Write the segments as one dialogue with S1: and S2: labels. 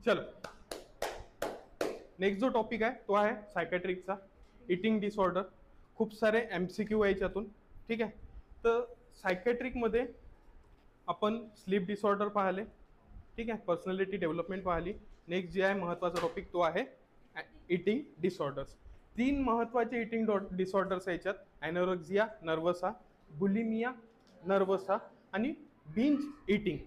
S1: चलो, नेक्स्ट जो टॉपिक आहे तो आहे सायकॅट्रिकचा, इटिंग डिसऑर्डर. खूप सारे MCQ आहे याच्यातून. ठीक आहे, तर सायकॅट्रिकमध्ये आपण स्लीप डिसऑर्डर पाहिले. ठीक आहे, पर्सनॅलिटी डेव्हलपमेंट पाहिली. नेक्स्ट जे आहे महत्त्वाचा टॉपिक तो आहे इटिंग डिसऑर्डर्स. 3 महत्त्वाचे इटिंग डिसऑर्डर्स आहे याच्यात: ॲनोरेक्सिया नर्वसा, बुलिमिया नर्वसा आणि बिंज इटिंग.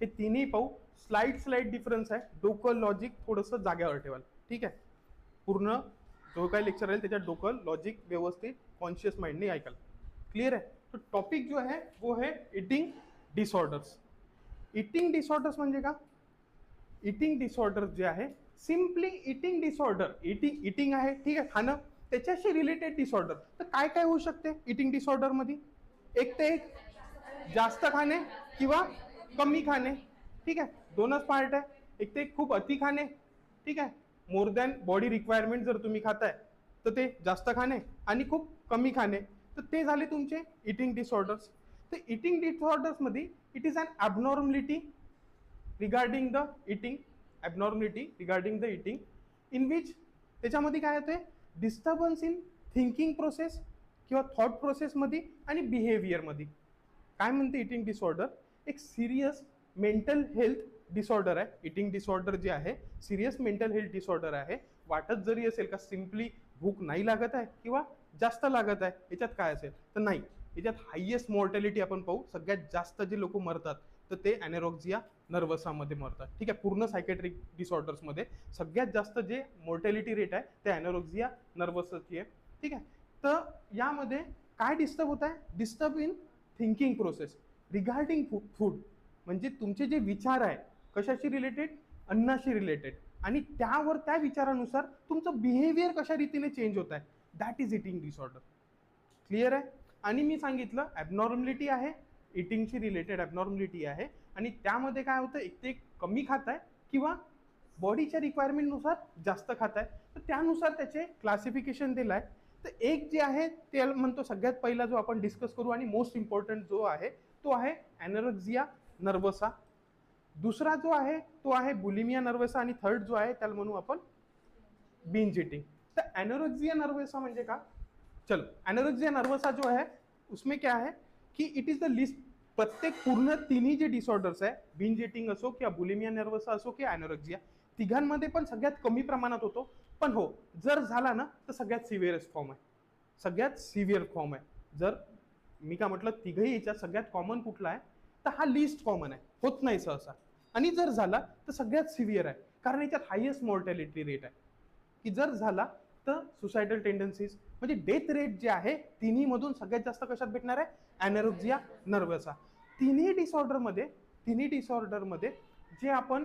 S1: हे तिन्ही पाहू. स्लाइड डिफरन्स आहे. डोकं लॉजिक थोडंसं जाग्यावर ठेवाल. ठीक आहे, पूर्ण जो काही लेक्चर आहे त्याच्यात डोकं लॉजिक व्यवस्थित कॉन्शियस माइंडने ऐकाल. क्लियर आहे. तो टॉपिक जो है वो है इटिंग डिसऑर्डर्स. इटिंग डिसऑर्डर्स म्हणजे का? इटिंग डिसऑर्डर जे आहे सिम्पली इटिंग डिसऑर्डर, इटिंग आहे, ठीक आहे, खाणं, त्याच्याशी रिलेटेड डिसऑर्डर. तर काय काय होऊ शकते इटिंग डिसऑर्डर मध्ये? एक ते एक जास्त खाणे किंवा कमी खाणे. ठीक आहे, दोनच पार्ट आहे. एक ते खूप अति खाणे, ठीक आहे, मोर दॅन बॉडी रिक्वायरमेंट जर तुम्ही खाताय तर ते जास्त खाणे, आणि खूप कमी खाणे, तर ते झाले तुमचे इटिंग डिसऑर्डर्स. तर इटिंग डिसऑर्डर्स मध्ये it is an abnormality regarding the eating, in which त्याच्यामध्ये काय होते? डिस्टर्बन्स इन थिंकिंग प्रोसेस किंवा थॉट प्रोसेसमध्ये आणि बिहेवियरमध्ये. काय म्हणते इटिंग डिसऑर्डर? एक सिरियस मेंटल हेल्थ डिसऑर्डर आहे. इटिंग डिसऑर्डर जे आहे सिरियस मेंटल हेल्थ डिसऑर्डर आहे. वाटत जरी असेल का सिम्पली भूक नाही लागत आहे किंवा जास्त लागत आहे, याच्यात काय असेल तर नाही. याच्यात हायेस्ट मॉर्टॅलिटी आपण पाहू. सगळ्यात जास्त जे लोक मरतात तर ते ॲनोरेक्सिया नर्वसामध्ये मरतात. ठीक आहे, पूर्ण सायकॅट्रिक डिसऑर्डर्समध्ये सगळ्यात जास्त जे मॉर्टॅलिटी रेट आहे ते ॲनोरेक्सिया नर्वसाची आहे. ठीक आहे, तर यामध्ये काय डिस्टर्ब होत आहे? Disturb in thinking process regarding food. म्हणजे तुमचे जे विचार आहे कशाशी रिलेटेड? अन्नाशी रिलेटेड. आणि त्यावर त्या विचारानुसार तुमचं बिहेवियर कशा रीतीने चेंज होत आहे, that is eating disorder. Clear आहे. आणि मी सांगितलं ॲबनॉर्मलिटी आहे, इटिंगशी रिलेटेड ॲबनॉर्मलिटी आहे, आणि त्यामध्ये काय होतं? एक ते कमी खात आहे किंवा बॉडीच्या रिक्वायरमेंटनुसार जास्त खात आहे, तर त्यानुसार त्याचे क्लासिफिकेशन दिलं आहे. तर एक जे आहे ते म्हणतो सगळ्यात पहिला जो आपण डिस्कस करू आणि मोस्ट इम्पॉर्टंट जो आहे तो आहे ॲनोरेक्सिया नर्वसा. दुसरा जो आहे तो आहे बुलिमिया नर्वसा, आणि थर्ड जो आहे त्याला म्हणू आपण बिंज इटिंग. तर ॲनोरेक्सिया नर्वसा म्हणजे का? चलो, एनोरेक्सिया नर्वसा जो है उसमें क्या है कि इट इज द लिस्ट. प्रत्येक पूर्ण तिन्ही जे डिसऑर्डर्स आहे, बिंज इटिंग असो किंवा बुलिमिया नर्वसा असो किंवा एनोरेक्सिया, तिघांमध्ये पण सगळ्यात कमी प्रमाणात होतो. पण हो, जर झाला ना तर सगळ्यात सिव्हिअरस्ट फॉर्म आहे, सगळ्यात सिव्हिअर फॉर्म आहे. जर मी काय म्हटलं तिघही याच्यात सगळ्यात कॉमन कुठला आहे तर हा लिस्ट कॉमन आहे, होत नाही सहसा. आणि जर झाला तर सगळ्यात सिव्हिअर आहे, कारण याच्यात हायेस्ट मॉर्टॅलिटी रेट आहे. की जर झाला तर सुसायडल टेंडन्सीज म्हणजे डेथ रेट जे आहे तिन्ही मधून सगळ्यात जास्त कशात भेटणार आहे? ॲनोरेक्सिया नर्वसा. तिन्ही डिसऑर्डरमध्ये जे आपण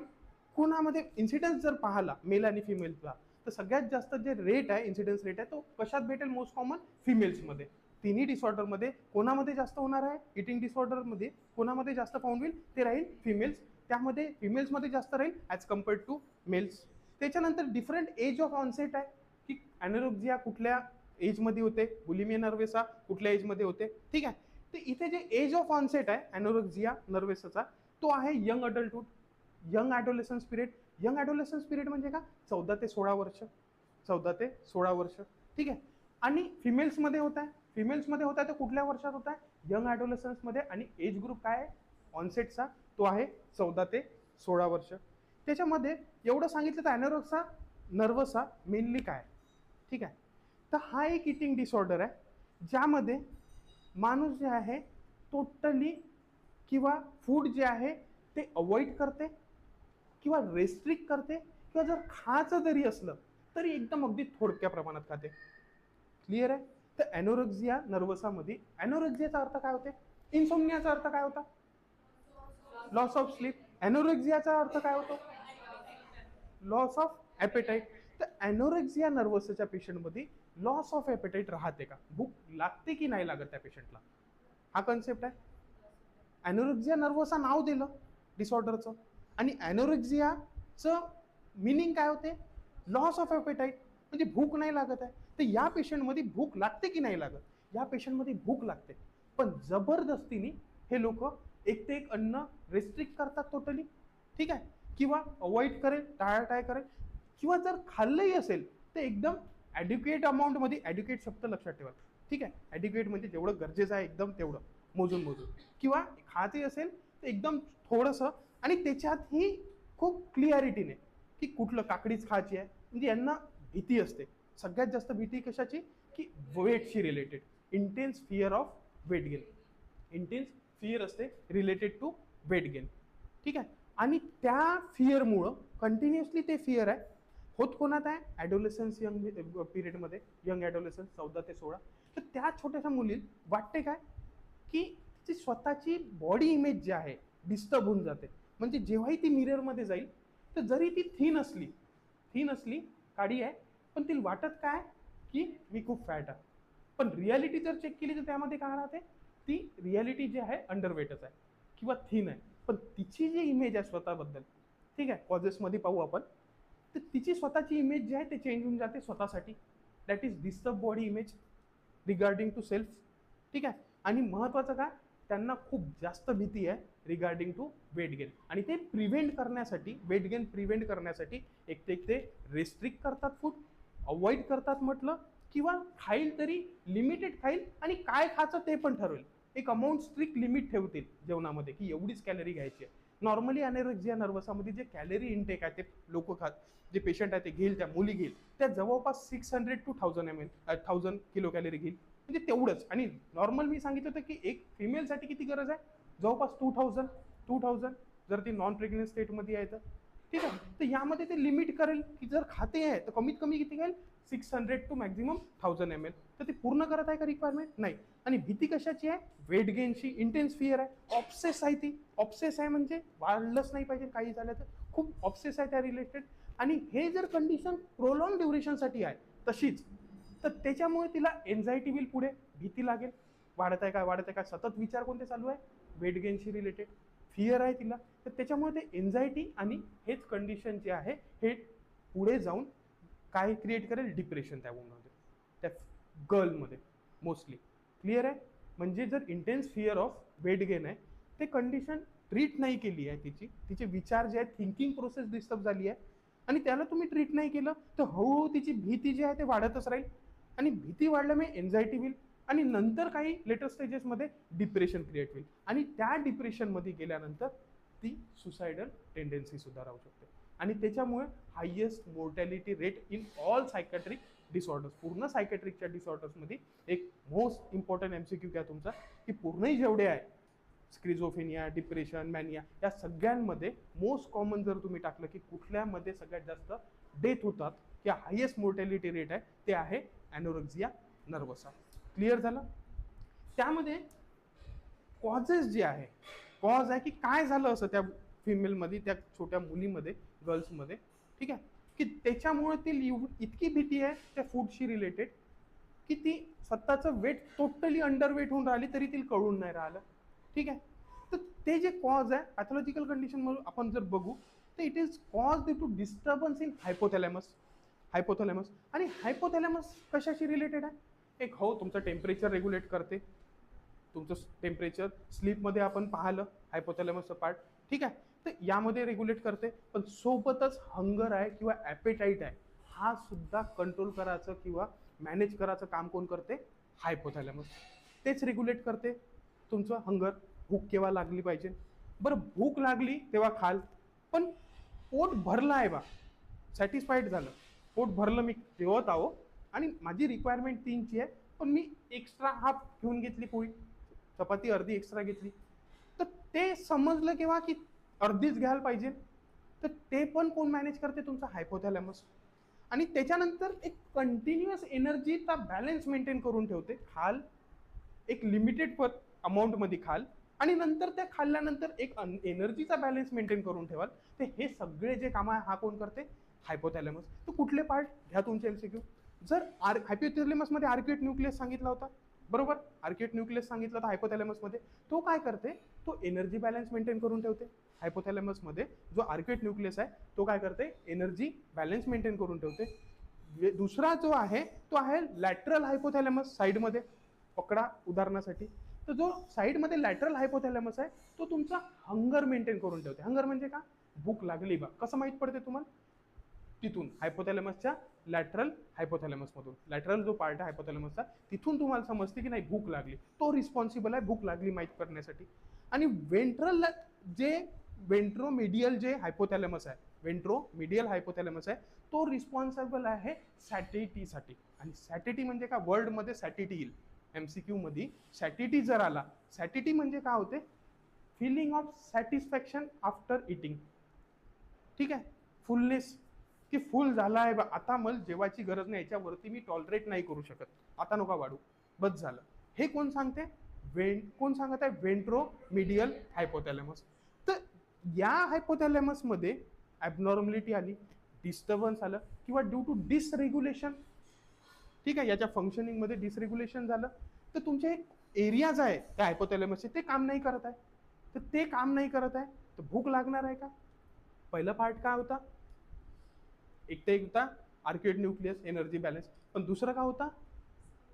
S1: कुणामध्ये इन्सिडन्स जर पाहिला मेल आणि फिमेलचा, तर सगळ्यात जास्त जे रेट आहे, इन्सिडन्स रेट आहे, तो कशात भेटेल? मोस्ट कॉमन फिमेल्समध्ये. तिन्ही डिसऑर्डरमध्ये कोणामध्ये जास्त होणार आहे? इटिंग डिसऑर्डरमध्ये कोणामध्ये जास्त फाउंड होईल? ते राहील फिमेल्स. त्यामध्ये फिमेल्समध्ये जास्त राहील ॲज कम्पेअर्ड टू मेल्स. त्याच्यानंतर डिफरंट एज ऑफ ऑनसेट आहे, की ॲनोरेक्सिया कुठल्या एजमध्ये होते, बुलिमिया नर्वसा कुठल्या एजमध्ये होते. ठीक आहे, तर इथे जे एज ऑफ ऑनसेट आहे ॲनोरेक्सिया नर्वसाचा तो आहे young adulthood, young adolescence period. Young adolescence period म्हणजे का? 14 ते 16 वर्ष, 14 ते 16 वर्ष. ठीक आहे, आणि फिमेल्समध्ये होत आहे तर कुठल्या वर्षात होत आहे? यंग ॲडोलेसन्समध्ये. आणि एज ग्रुप काय आहे ऑनसेटचा? तो आहे 14 ते 16 वर्ष. त्याच्यामध्ये एवढं सांगितलं तर ॲनोरेक्सिया नर्वसा मेनली काय? ठीक आहे, तर हा एक इटिंग डिसऑर्डर आहे ज्यामध्ये माणूस जे आहे टोटली किंवा फूड जे आहे ते अवॉइड करते किंवा रेस्ट्रिक्ट करते, किंवा जर खायचं जरी असलं तरी एकदम अगदी थोडक्या प्रमाणात खाते. क्लिअर आहे. तर ॲनोरेक्सिया नर्वसामध्ये ॲनोरेक्सियाचा अर्थ काय होते? इन्सोम्नियाचा अर्थ काय होता? Loss of sleep. ॲनोरेक्सियाचा अर्थ काय होतो? Loss of appetite. तर ॲनोरेक्सिया नर्वसच्या पेशंटमध्ये लॉस ऑफ ॲपेटाईट राहते का? भूक लागते की नाही लागत त्या पेशंटला? हा कन्सेप्ट आहे. ॲनोरेक्सिया नर्वसा नाव दिलं डिसऑर्डरचं, आणि ॲनोरेक्सियाचं मिनिंग काय होते? लॉस ऑफ ॲपेटाईट, म्हणजे भूक नाही लागत आहे. तर या पेशंटमध्ये भूक लागते की नाही लागत? या पेशंटमध्ये भूक लागते, पण जबरदस्तीने हे लोक एक ते एक अन्न रेस्ट्रिक्ट करतात टोटली. ठीक आहे, किंवा अवॉइड करेल, टाळाटाळ करेल, किंवा जर खाल्लंही असेल तर एकदम ॲड्युकेट अमाऊंटमध्ये, ॲड्युकेट शब्द लक्षात ठेवा, ठीक आहे, ॲड्युकेट म्हणजे जेवढं गरजेचं आहे एकदम तेवढं मोजून मोजून, किंवा खायचे असेल तर एकदम थोडंसं, आणि त्याच्यातही खूप क्लिअरिटीने की कुठलं काकडीच खायची आहे. म्हणजे यांना भीती असते, सगळ्यात जास्त भीती कशाची, की वेटशी related, intense fear of weight gain, intense fear असते रिलेटेड टू वेट गेन, ठीक आहे. आणि त्या फिअरमुळं कंटिन्युअसली ते फिअर आहे होत कोणात आहे, ॲडोलेसन्स यंग पिरियडमध्ये, यंग ॲडोलेसन्स 14 ते 16. तर त्या छोट्याशा मुलीला वाटते काय, की तिची स्वतःची बॉडी इमेज जी आहे डिस्टर्ब होऊन जाते. म्हणजे जेव्हाही ती मिररमध्ये जाईल तर जरी ती थीन असली काडी आहे, पण तिला वाटत काय की मी खूप फॅट आहे. पण रियालिटी जर चेक केली तर त्यामध्ये काय राहते, ती रियालिटी जी आहे अंडरवेटच आहे किंवा थीन आहे. पण तिची जी इमेज आहे स्वतःबद्दल, ठीक आहे, कॉजेसमध्ये पाहू आपण, तर तिची स्वतःची इमेज जी आहे ते चेंज होऊन जाते स्वतःसाठी. That is disturb body image regarding to self, ठीक आहे. आणि महत्त्वाचं काय, त्यांना खूप जास्त भीती आहे रिगार्डिंग टू वेट गेन. आणि ते प्रिव्हेंट करण्यासाठी, वेट गेन प्रिव्हेंट करण्यासाठी एक ते रेस्ट्रिक्ट करतात फूड, अवॉइड करतात म्हटलं, किंवा खाईल तरी लिमिटेड खाईल, आणि काय खायचं ते पण ठरवेल. एक अमाऊंट स्ट्रिक्ट लिमिट ठेवतील जेवणामध्ये की एवढीच कॅलरी घ्यायची आहे. नॉर्मली अॅनोरेक्सिया नर्वसामध्ये जे कॅलरी इनटेक आहे ते लोक खात, जे पेशंट आहे ते घेईल, त्या मुली घेईल, त्या जवळपास 600 to 1000 किलो कॅलरी घेईल, म्हणजे तेवढंच. आणि नॉर्मल मी सांगितलं होतं की एक फिमेलसाठी किती गरज आहे, जवळपास 2000 जर ती नॉन प्रेग्नेंट स्टेटमध्ये आहे तर, ठीक आहे. तर यामध्ये ते लिमिट करेल की जर खाते आहे तर कमीत कमी किती घेईल, 600 to मॅक्झिमम 1000 ml. तर ते पूर्ण करत आहे का रिक्वायरमेंट, नाही. आणि भीती कशाची आहे, वेट गेनची, इंटेन्स फिअर आहे, ऑब्सेस आहे. ती ऑब्सेस आहे म्हणजे वाढलंच नाही पाहिजे, काही झालं तर खूप ऑब्सेस आहे त्या रिलेटेड. आणि हे जर कंडिशन प्रोलॉंग ड्युरेशनसाठी आहे तशीच, तर त्याच्यामुळे तिला एन्झायटी होईल, पुढे भीती लागेल, वाढत आहे काय सतत विचार कोणते चालू आहे, वेट गेनशी रिलेटेड फिअर आहे तिला. तर त्याच्यामुळे ते एन्झायटी आणि हेच कंडिशन जे आहे हे पुढे जाऊन काय क्रिएट करेल, डिप्रेशन त्या वुमनमध्ये, त्या गर्लमध्ये मोस्टली. क्लिअर आहे. म्हणजे जर intense fear of weight gain आहे, ते कंडिशन ट्रीट नाही केली आहे, तिचे विचार जे आहेत, थिंकिंग प्रोसेस डिस्टर्ब झाली आहे, आणि त्याला तुम्ही ट्रीट नाही केलं तर हळूहळू तिची भीती जी आहे ते वाढतच राहील, आणि भीती वाढल्यामुळे एन्झायटी होईल, आणि नंतर काही लेटर स्टेजेसमध्ये डिप्रेशन क्रिएट होईल, आणि त्या डिप्रेशनमध्ये गेल्यानंतर ती सुसायडल टेंडन्सी सुद्धा राहू शकते. आणि त्याच्यामुळे highest mortality rate in all psychiatric disorders, पूर्ण सायकॅट्रिकच्या डिसऑर्डर्समध्ये एक मोस्ट इम्पॉर्टंट MCQ काय तुमचा, की पूर्णही जेवढे आहे, स्क्रिझोफेनिया, डिप्रेशन, मॅनिया, या सगळ्यांमध्ये मोस्ट कॉमन जर तुम्ही टाकलं की कुठल्यामध्ये सगळ्यात जास्त डेथ होतात किंवा हायेस्ट मोर्टॅलिटी रेट आहे, ते आहे ॲनोरेक्सिया नर्वसा. क्लिअर झालं. त्यामध्ये कॉजेस जे आहे, कॉज आहे की काय झालं असं त्या फिमेलमध्ये, त्या छोट्या मुलीमध्ये, गर्ल्समध्ये, ठीक आहे, की त्याच्यामुळे ती इतकी भीती आहे त्या फूडशी रिलेटेड की ती स्वतःचं वेट टोटली अंडरवेट होऊन राहिली तरी तिला कळून नाही राहिलं, ठीक आहे. तर ते जे कॉज आहे पॅथॉलॉजिकल कंडिशन म्हणून आपण जर बघू तर it is cause due to disturbance in hypothalamus. आणि हायपोथॅलॅमस कशाशी रिलेटेड आहे, एक हो तुमचं टेम्परेचर रेग्युलेट करते, तुमचं टेम्परेचर स्लीपमध्ये आपण पाहिलं हायपोथॅलॅमसचं पार्ट, ठीक आहे. तर यामध्ये रेग्युलेट करते, पण सोबतच हंगर आहे किंवा ॲपेटाईट आहे, हा सुद्धा कंट्रोल करायचं किंवा मॅनेज करायचं काम कोण करते, हायपोथॅलॅमस. तेच रेग्युलेट करते तुमचं हंगर, भूक केव्हा लागली पाहिजे. बरं भूक लागली तेव्हा खाल, पण पोट भरलं आहे बा, सॅटिस्फाईड झालं, पोट भरलं, मी जेवत आहो आणि माझी रिक्वायरमेंट 3ची आहे, पण मी एक्स्ट्रा हाफ घेऊन घेतली पोळी, चपाती अर्धी एक्स्ट्रा घेतली, तर ते समजलं केव्हा की अर्धीच घ्यायला पाहिजे, तर ते पण कोण मॅनेज करते, तुमचा हायपोथॅलॅमस. आणि त्याच्यानंतर एक कंटिन्युअस एनर्जीचा बॅलन्स मेंटेन करून ठेवते, खाल एक लिमिटेड अमाऊंटमध्ये खाल, आणि नंतर त्या खाल्ल्यानंतर एक एनर्जीचा बॅलन्स मेंटेन करून ठेवाल. तर हे सगळे जे काम आहे हा कोण करते, हायपोथॅलॅमस. तर कुठले पार्ट घ्या तुमचे MCQ, जर हायपोथॅलॅमसमध्ये आर्क्युएट न्यूक्लियस सांगितला होता, बरोबर, आर्क्युएट न्यूक्लियस सांगितलं होतं हायपोथॅलॅमसमध्ये, तो काय करते, तो एनर्जी बॅलन्स मेंटेन करून ठेवते. हायपोथॅलॅमसमध्ये जो आर्क्युएट न्यूक्लियस आहे तो काय करते, एनर्जी बॅलन्स मेंटेन करून ठेवते. दुसरा जो आहे तो आहे लॅटरल हायपोथॅलॅमस, साईडमध्ये पकडा उदाहरणासाठी. तर जो साईडमध्ये लॅटरल हायपोथॅलॅमस आहे तो तुमचा हंगर मेंटेन करून ठेवते. हंगर म्हणजे का, भूक लागली बा, कसं माहित पडते तुम्हाला? तिथून हायपोथॅलेमसच्या लॅटरल हायपोथॅलेमसमधून, लॅटरल जो पार्ट आहे हायपोथॅलेमसचा तिथून तुम्हाला समजते की नाही भूक लागली, तो रिस्पॉन्सिबल आहे भूक लागली माहीत करण्यासाठी. आणि वेंट्रल जे वेंट्रोमिडियल जे हायपोथॅलेमस आहे, वेंट्रोमिडियल हायपोथॅलेमस आहे, तो रिस्पॉन्सिबल आहे सॅटिटीसाठी. आणि सॅटिटी म्हणजे काय? वर्ल्डमध्ये सॅटिटी येईल MCQ मध्ये. सॅटिटी जर आला, सॅटिटी म्हणजे काय होते? Feeling of satisfaction after eating. ठीक आहे, फुलनेस, की फुल झाला आहे बा, आता मला जेवायची गरज नाही, याच्यावरती मी टॉलरेट नाही करू शकत, आता नका वाढू, बस झालं. हे कोण सांगते? कोण सांगत आहे? वेंट्रोमिडियल हायपोथॅलेमस. तर या हायपोथॅलेमस मध्ये ॲबनॉर्मलिटी आली, डिस्टर्बन्स आलं, किंवा ड्यू टू डिसरेग्युलेशन, ठीक आहे, याच्या फंक्शनिंग मध्ये डिसरेग्युलेशन झालं, तर तुमचे एरियाज आहे त्या हायपोथॅलेमसचे ते काम नाही करत आहे. तर ते काम नाही करत आहे तर भूक लागणार आहे का? पहिला पार्ट काय होता? एक तर एक होता आर्किड न्यूक्लियस, एनर्जी बॅलन्स. पण दुसरा काय होता?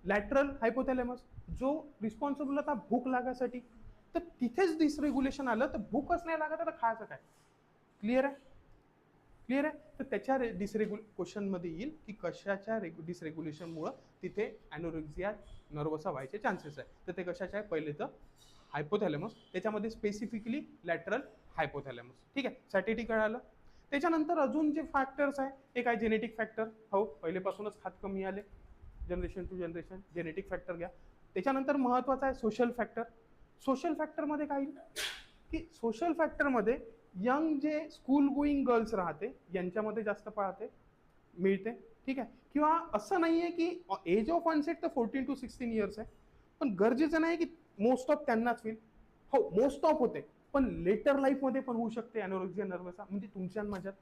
S1: लॅटरल हायपोथॅलेमस, जो रिस्पॉन्सिबल होता भूक लागायसाठी. तर तिथेच डिसरेग्युलेशन आलं तर भूकच नाही लागत, तर खायचं काय? क्लिअर आहे? क्लिअर आहे? तर त्याच्या क्वेश्चन मध्ये येईल की कशाच्या डिसरेग्युलेशनमुळे तिथे ॲनोरेक्सिया नर्वसा व्हायचे चान्सेस आहे. तर ते कशाचे आहे? पहिले तर हायपोथॅलेमस, त्याच्यामध्ये स्पेसिफिकली लॅटरल हायपोथॅलेमस. ठीक आहे, सॅटिटी कळालं. त्याच्यानंतर अजून जे फॅक्टर्स आहे, एक आहे जेनेटिक फॅक्टर. हो, पहिलेपासूनच खात कमी आले, generation to generation, genetic factor घ्या. त्याच्यानंतर महत्वाचा आहे सोशल फॅक्टर. सोशल फॅक्टरमध्ये काय येईल की सोशल फॅक्टरमध्ये यंग जे स्कूल गोईंग गर्ल्स राहते यांच्यामध्ये जास्त पाहते मिळते. ठीक आहे, किंवा असं नाही आहे की एज ऑफ ऑनसेट तर 14 to 16 इयर्स आहे, पण गरजेचं नाही की मोस्ट ऑफ त्यांनाच होईल. हो, मोस्ट ऑफ होते, पण लेटर लाईफमध्ये पण होऊ शकते ॲनोरेक्सिया नर्वसा, म्हणजे तुमच्या माझ्यात.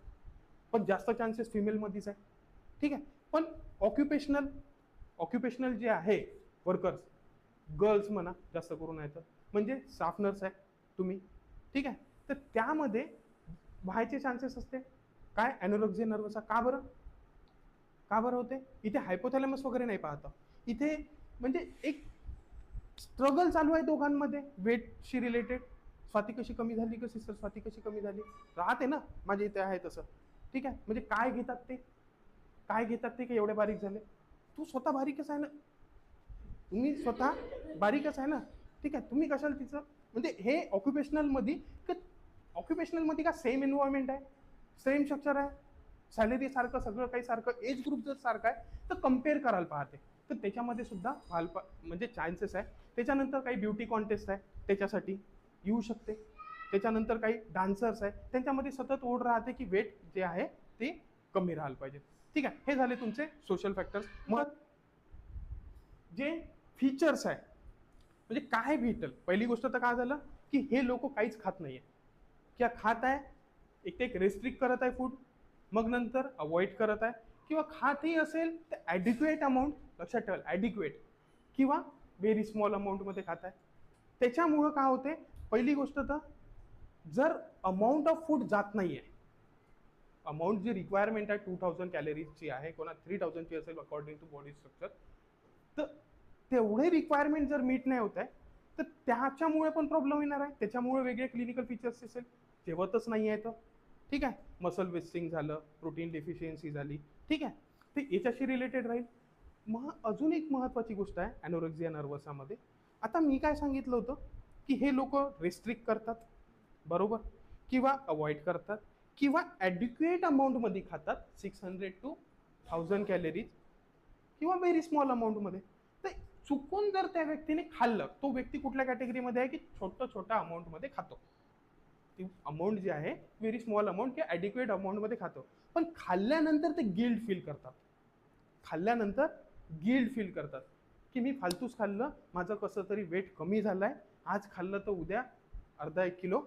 S1: पण जास्त चान्सेस फिमेलमध्येच आहे. ठीक आहे, पण ऑक्युपेशनल जे आहे वर्कर्स, गर्ल्स म्हणा जास्त करून आहे तर, म्हणजे स्टाफ नर्स आहे तुम्ही. ठीक आहे, तर त्यामध्ये व्हायचे चान्सेस असते काय? ॲनोरेक्सिया नर्वसा. का बरं? का बरं होते? इथे हायपोथॅलेमस वगैरे नाही पाहता, इथे म्हणजे एक स्ट्रगल चालू आहे दोघांमध्ये वेटशी रिलेटेड. स्वाती कशी कमी झाली, कशी सर स्वाती कशी कमी झाली, राहते ना, माझ्या इथे आहे तसं. ठीक आहे, म्हणजे काय घेतात ते, काय घेतात ते की एवढे बारीक झाले? तू स्वतः बारीकच आहे ना, तुम्ही स्वतः बारीकच आहे ना. ठीक आहे, तुम्ही कशाला तिचं, म्हणजे हे ऑक्युपेशनल मध्ये का सेम एन्व्हायरमेंट आहे, सेम स्ट्रक्चर आहे, सॅलरी सारखं, सगळं काही सारखं, एज ग्रुप जर सारखं आहे तर कम्पेअर करायला पाहते. तर त्याच्यामध्ये सुद्धा म्हणजे चान्सेस आहे. त्याच्यानंतर काही ब्युटी कॉन्टेस्ट आहे त्याच्यासाठी येऊ शकते. त्याच्यानंतर काही डान्सर्स आहे, त्यांच्यामध्ये सतत ओढ राहते की वेट जे आहे ते कमी राहायला पाहिजे. ठीक आहे, हे झाले तुमचे सोशल फॅक्टर्स. मग जे फीचर्स आहे, म्हणजे काय भेटल, पहिली गोष्ट तर काय झालं की हे लोक काहीच खात नाहीये, किंवा खात आहे एक ते एक रेस्ट्रिक्ट करत आहे फूड, मग नंतर अवॉइड करत आहे, किंवा खातही असेल तर ॲडिक्वेट अमाऊंट, लक्षात ठेवाल ॲडिक्वेट, किंवा व्हेरी स्मॉल अमाऊंटमध्ये खात आहे. त्याच्यामुळं काय होते? पहिली गोष्ट तर जर अमाऊंट ऑफ फूड जात नाही आहे, अमाऊंट जी रिक्वायरमेंट आहे 2000 कॅलरीजची आहे, कोणा 3000ची असेल अकॉर्डिंग टू बॉडी स्ट्रक्चर, तर तेवढे रिक्वायरमेंट जर मीट नाही होत आहे तर त्याच्यामुळे पण प्रॉब्लेम येणार आहे. त्याच्यामुळे वेगळे क्लिनिकल फीचर्स असेल, जेवतच नाही आहे तर. ठीक आहे, मसल वेस्टिंग झालं, प्रोटीन डेफिशियन्सी झाली. ठीक आहे, ते याच्याशी रिलेटेड राहील. मग अजून एक महत्त्वाची गोष्ट आहे ॲनोरेक्सिया नर्वसामध्ये. आता मी काय सांगितलं होतं की हे लोक रेस्ट्रिक्ट करतात, बरोबर, किंवा अवॉइड करतात, किंवा ॲडिक्वेट अमाऊंटमध्ये खातात, 600 to 1000 कॅलरीज, किंवा व्हेरी स्मॉल अमाऊंटमध्ये. तर चुकून जर त्या व्यक्तीने खाल्लं, तो व्यक्ती कुठल्या कॅटेगरीमध्ये आहे की छोट्या अमाऊंटमध्ये खातो, ती अमाऊंट जी आहे व्हेरी स्मॉल अमाऊंट किंवा ॲडिक्वेट अमाऊंटमध्ये खातो, पण खाल्ल्यानंतर ते गिल्ट फील करतात. खाल्ल्यानंतर गिल्ट फील करतात की मी फालतूच खाल्लं, माझं कसं तरी वेट कमी झालंय, आज खाल्लं तर उद्या अर्धा 1 किलो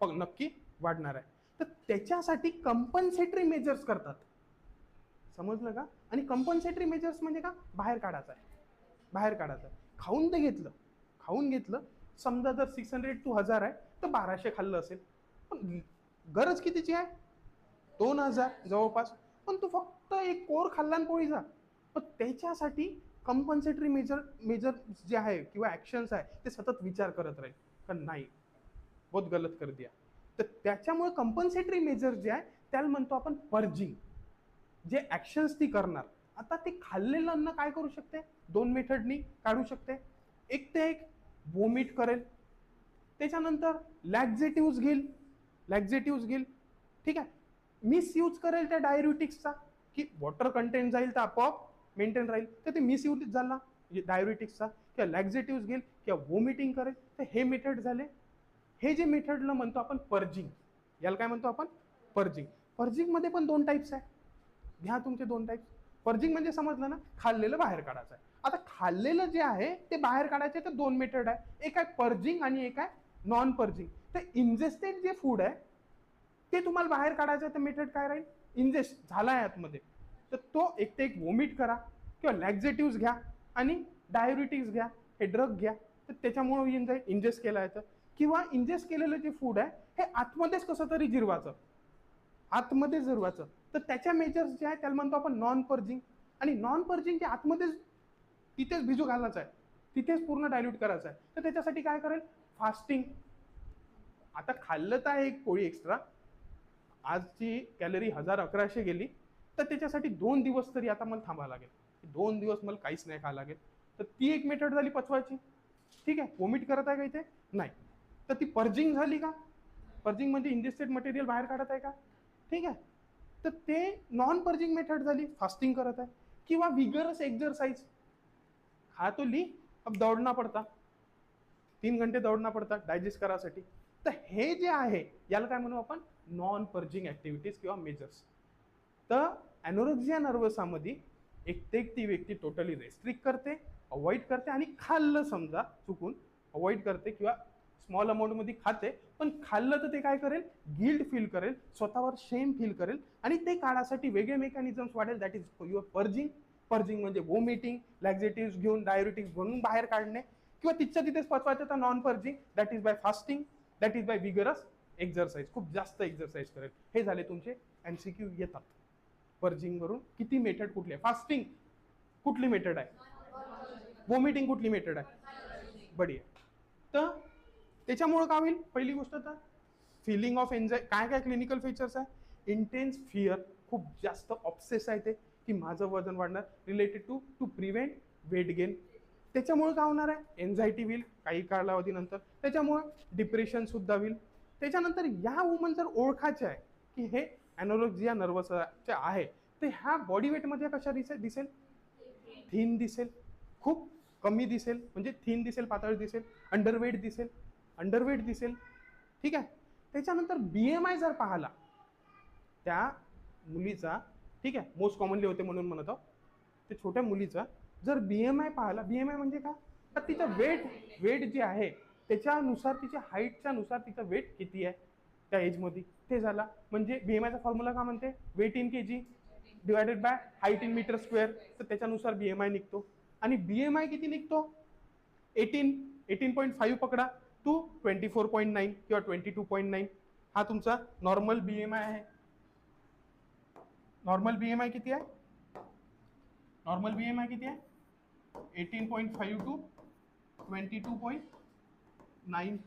S1: नक्की वाढणार आहे. तर त्याच्यासाठी कंपन्सेटरी मेजर्स करतात, समजलं का? आणि कंपन्सेटरी मेजर्स म्हणजे का? बाहेर काढायचं आहे, बाहेर काढायचं आहे. खाऊन घेतलं, समजा जर 600 to 1000 आहे तर 1200 खाल्लं असेल, पण गरज कितीची आहे? 2000 जवळपास, पण तू फक्त एक कोर खाल्ला आणि पोळी जा. पण त्याच्यासाठी कंपन्सेटरी मेजर जे आहे किंवा ॲक्शन्स आहे ते सतत विचार करत राहील, पण नाही, बहुत गलत कर दिया. तर त्याच्यामुळे कंपन्सेटरी मेजर जे आहे त्याला म्हणतो आपण पर्जिंग, जे ऍक्शन्स ती करणार. आता ते खाल्लेलं अन्न काय करू शकते, 2 मेथडनी काढू शकते. एक ते एक वोमिट करेल, त्याच्यानंतर लॅक्झेटिव्ह घेईल, ठीक आहे. मिसयूज करेल त्या डाययुरेटिक्सचा, की वॉटर कंटेंट जाईल तर आपोआप मेंटेन राहील, तर ते मिसयूज झाला डाययुरेटिक्सचा, किंवा लॅक्झेटिव्ह घेईल किंवा वोमिटिंग करेल. तर हे मेथड झाले. हे जे मेथडला म्हणतो आपण पर्जिंग, याला काय म्हणतो आपण, पर्जिंग. पर्जिंग मध्ये पण 2 टाइप्स आहे. घ्या तुमचे 2 टाइप्स. पर्जिंग म्हणजे समजलं ना, खाल्लेलं बाहेर काढायचं आहे. आता खाल्लेलं जे आहे ते बाहेर काढायचे तर 2 मेथड आहे, एक आहे पर्जिंग आणि एक आहे नॉन पर्जिंग. तर इंजेस्टेड जे फूड आहे ते तुम्हाला बाहेर काढायचं तर मेथड काय राहील, इंजेस्ट झालाय आतमध्ये, तर तो एक ते एक वोमिट करा किंवा लॅक्झेटिव्ह घ्या आणि डाययुरेटिक्स घ्या, हे ड्रग घ्या, तर त्याच्यामुळे येऊन जाईल इंजेस्ट केला येतं. किंवा इंजेस्ट केलेलं जे फूड आहे हे आतमध्येच कसं तरी जिरवायचं, तर त्याच्या मेजर्स जे आहे त्याला म्हणतो आपण नॉन पर्जिंग. आणि नॉन पर्जिंग जे आतमध्येच तिथेच भिजू घालायचं आहे, तिथेच पूर्ण डायल्यूट करायचं आहे, तर त्याच्यासाठी काय करेल, फास्टिंग. आता खाल्लं तर आहे एक पोळी एक्स्ट्रा, आजची कॅलरी 1100 गेली, तर त्याच्यासाठी 2 दिवस तरी आता मला थांबावं लागेल, 2 दिवस मला काहीच नाही खावं लागेल. तर ती एक मेथड झाली पचवायची. ठीक आहे, वोमिट करत आहे का इथे, नाही, तर ती पर्जिंग झाली का. पर्जिंग म्हणजे इंजेस्टेड मटेरियल बाहेर काढत आहे का, ठीक आहे. तर ते नॉन पर्जिंग मेथड झाली, फास्टिंग करत आहे. किंवा विगरस एक्सरसाइज, हा तो ली अब दौड़ना पड़ता, 3 घंटे दौड़ना पड़ता डायजेस्ट करासाठी. तर हे जे आहे याला काय म्हणू आपण, नॉन पर्जिंग ऍक्टिव्हिटीज किंवा मेजर्स. तर ॲनोरेक्सिया नर्वसामध्ये एक ती व्यक्ती टोटली रेस्ट्रिक्ट करते, अवॉइड करते, आणि खाल्लं समजा चुकून अवॉइड करते किंवा स्मॉल अमाऊंटमध्ये खाते, पण खाल्लं तर ते काय करेल, गिल्ट फील करेल, स्वतःवर शेम फील करेल, आणि ते काढासाठी वेगळे मेकॅनिझम्स वाढेल. That is your purging. Purging म्हणजे वोमिटिंग, लॅक्झेटिव्ह घेऊन, डाययुरेटिक्स बनवून बाहेर काढणे, किंवा तिथच्या तिथेच पचवायचं तर non purging, that is by fasting, that is by vigorous exercise. खूप जास्त एक्सरसाइज करेल. हे झाले तुमचे MCQ येतात. पर्जिंग वरून किती मेथड कुठली आहे, फास्टिंग कुठली मेथड आहे, वोमिटिंग कुठली मेथड आहे, बढिया. तर त्याच्यामुळे काय होईल, पहिली गोष्ट तर फिलिंग ऑफ एन्झाय, काय काय क्लिनिकल फीचर्स आहे, इंटेन्स फिअर, खूप जास्त ऑब्सेस आहे ते, की माझं वजन वाढणार, related to prevent weight gain. त्याच्यामुळे काय होणार आहे, एन्झायटी होईल काही कालावधीनंतर, त्याच्यामुळे डिप्रेशन सुद्धा होईल. त्याच्यानंतर या वुमन जर ओळखायचे आहे की हे ॲनोरेक्सिया नर्वसचे आहे, तर ह्या बॉडी वेटमध्ये कशा दिसेल, थिन दिसेल, खूप कमी दिसेल, म्हणजे थिन दिसेल, पातळ दिसेल, अंडरवेट दिसेल, ठीक आहे. त्याच्यानंतर BMI जर पाहिला त्या मुलीचा, ठीक आहे, मोस्ट कॉमनली होते म्हणून म्हणत आहोत, ते छोट्या मुलीचा जर BMI पाहिला, BMI म्हणजे काय, तर तिचं वेट जे आहे त्याच्यानुसार, तिच्या हाईटच्या नुसार तिचं वेट किती आहे त्या एजमध्ये, ते झाला. म्हणजे BMIचा फॉर्म्युला काय म्हणते, weight in kg divided by height in metre square, तर त्याच्यानुसार BMI निघतो. आणि BMI किती निघतो, 18.5 पकडा टू 24.9 किंवा 22.9, हा तुमचा नॉर्मल BMI आहे. नॉर्मल BMI किती आहे, 18.5 टू 22.9,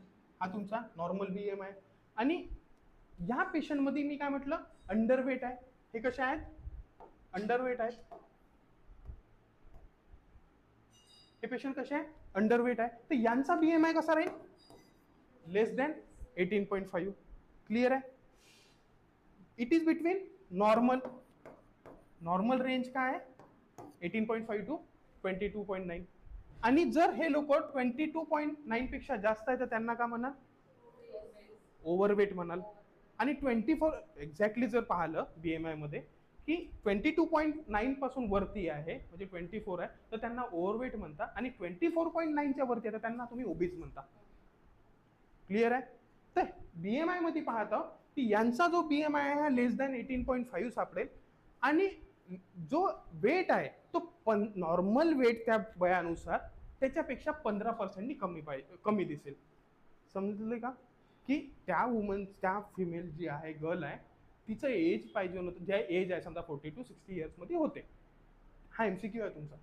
S1: हा तुमचा नॉर्मल BMI. आणि या पेशंटमध्ये मी काय म्हटलं, अंडरवेट आहे. हे कसे आहेत, अंडरवेट आहेत, हे पेशंट कसे आहे, अंडरवेट आहे. तर यांचा BMI कसा राहील, लेस दॅन 18.5. क्लिअर आहे. It is between normal range काय आहे, 18.5 टू 22.9. आणि जर हे लोक 22.9 पेक्षा जास्त आहे तर त्यांना काय म्हणाल, ओव्हरवेट म्हणाल. आणि 24 एक्झॅक्टली जर पाहिलं BMI मध्ये की 22.9 पासून वरती आहे, म्हणजे 24 आहे, तर त्यांना ओव्हरवेट म्हणता. आणि 24.9च्या वरती आहे तर त्यांना तुम्ही ओबीज म्हणता. क्लिअर आहे. तर BMI मध्ये पाहता की यांचा जो BMI आहे हा लेस दॅन 18.5 सापडेल. आणि जो वेट आहे तो नॉर्मल वेट त्या वयानुसार त्याच्यापेक्षा 15% कमी दिसेल. समजले का, की त्या वुमन, त्या फिमेल जी आहे, गर्ल आहे, तिचं एज पाहिजे नव्हतं, ज्या एज आहे समजा 40 to 60 इयर्स मध्ये होते. हा MCQ आहे तुमचा,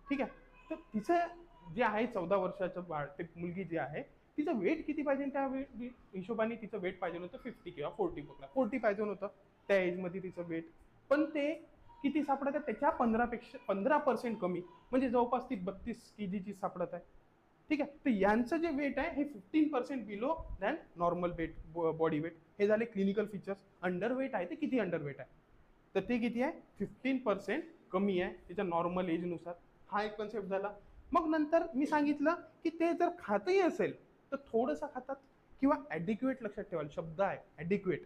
S1: ठीक आहे. तर तिचं जे आहे 14 वर्षाचं बाळ, ते मुलगी जी आहे तिचं वेट किती पाहिजे त्या हिशोबाने तिचं वेट पाहिजे होतं 50 किंवा 40 पकडा 40 पाहिजे होतं त्या एजमध्ये तिचं वेट, पण ते किती सापडत आहे त्याच्या 15% कमी, म्हणजे जवळपास ती 32 kg सापडत आहे. ठीक आहे, तर यांचं जे वेट आहे हे 15% below than normal weight body weight. हे झाले क्लिनिकल फीचर्स. अंडर वेट आहे ते किती अंडर वेट आहे, तर ते किती आहे 15% कमी आहे त्याच्या नॉर्मल एजनुसार. हा एक कन्सेप्ट झाला. मग नंतर मी सांगितलं की ते जर खातही असेल तर थोडंसं खातात किंवा ॲडिक्युएट, लक्षात ठेवायला शब्द आहे ॲडिक्युएट.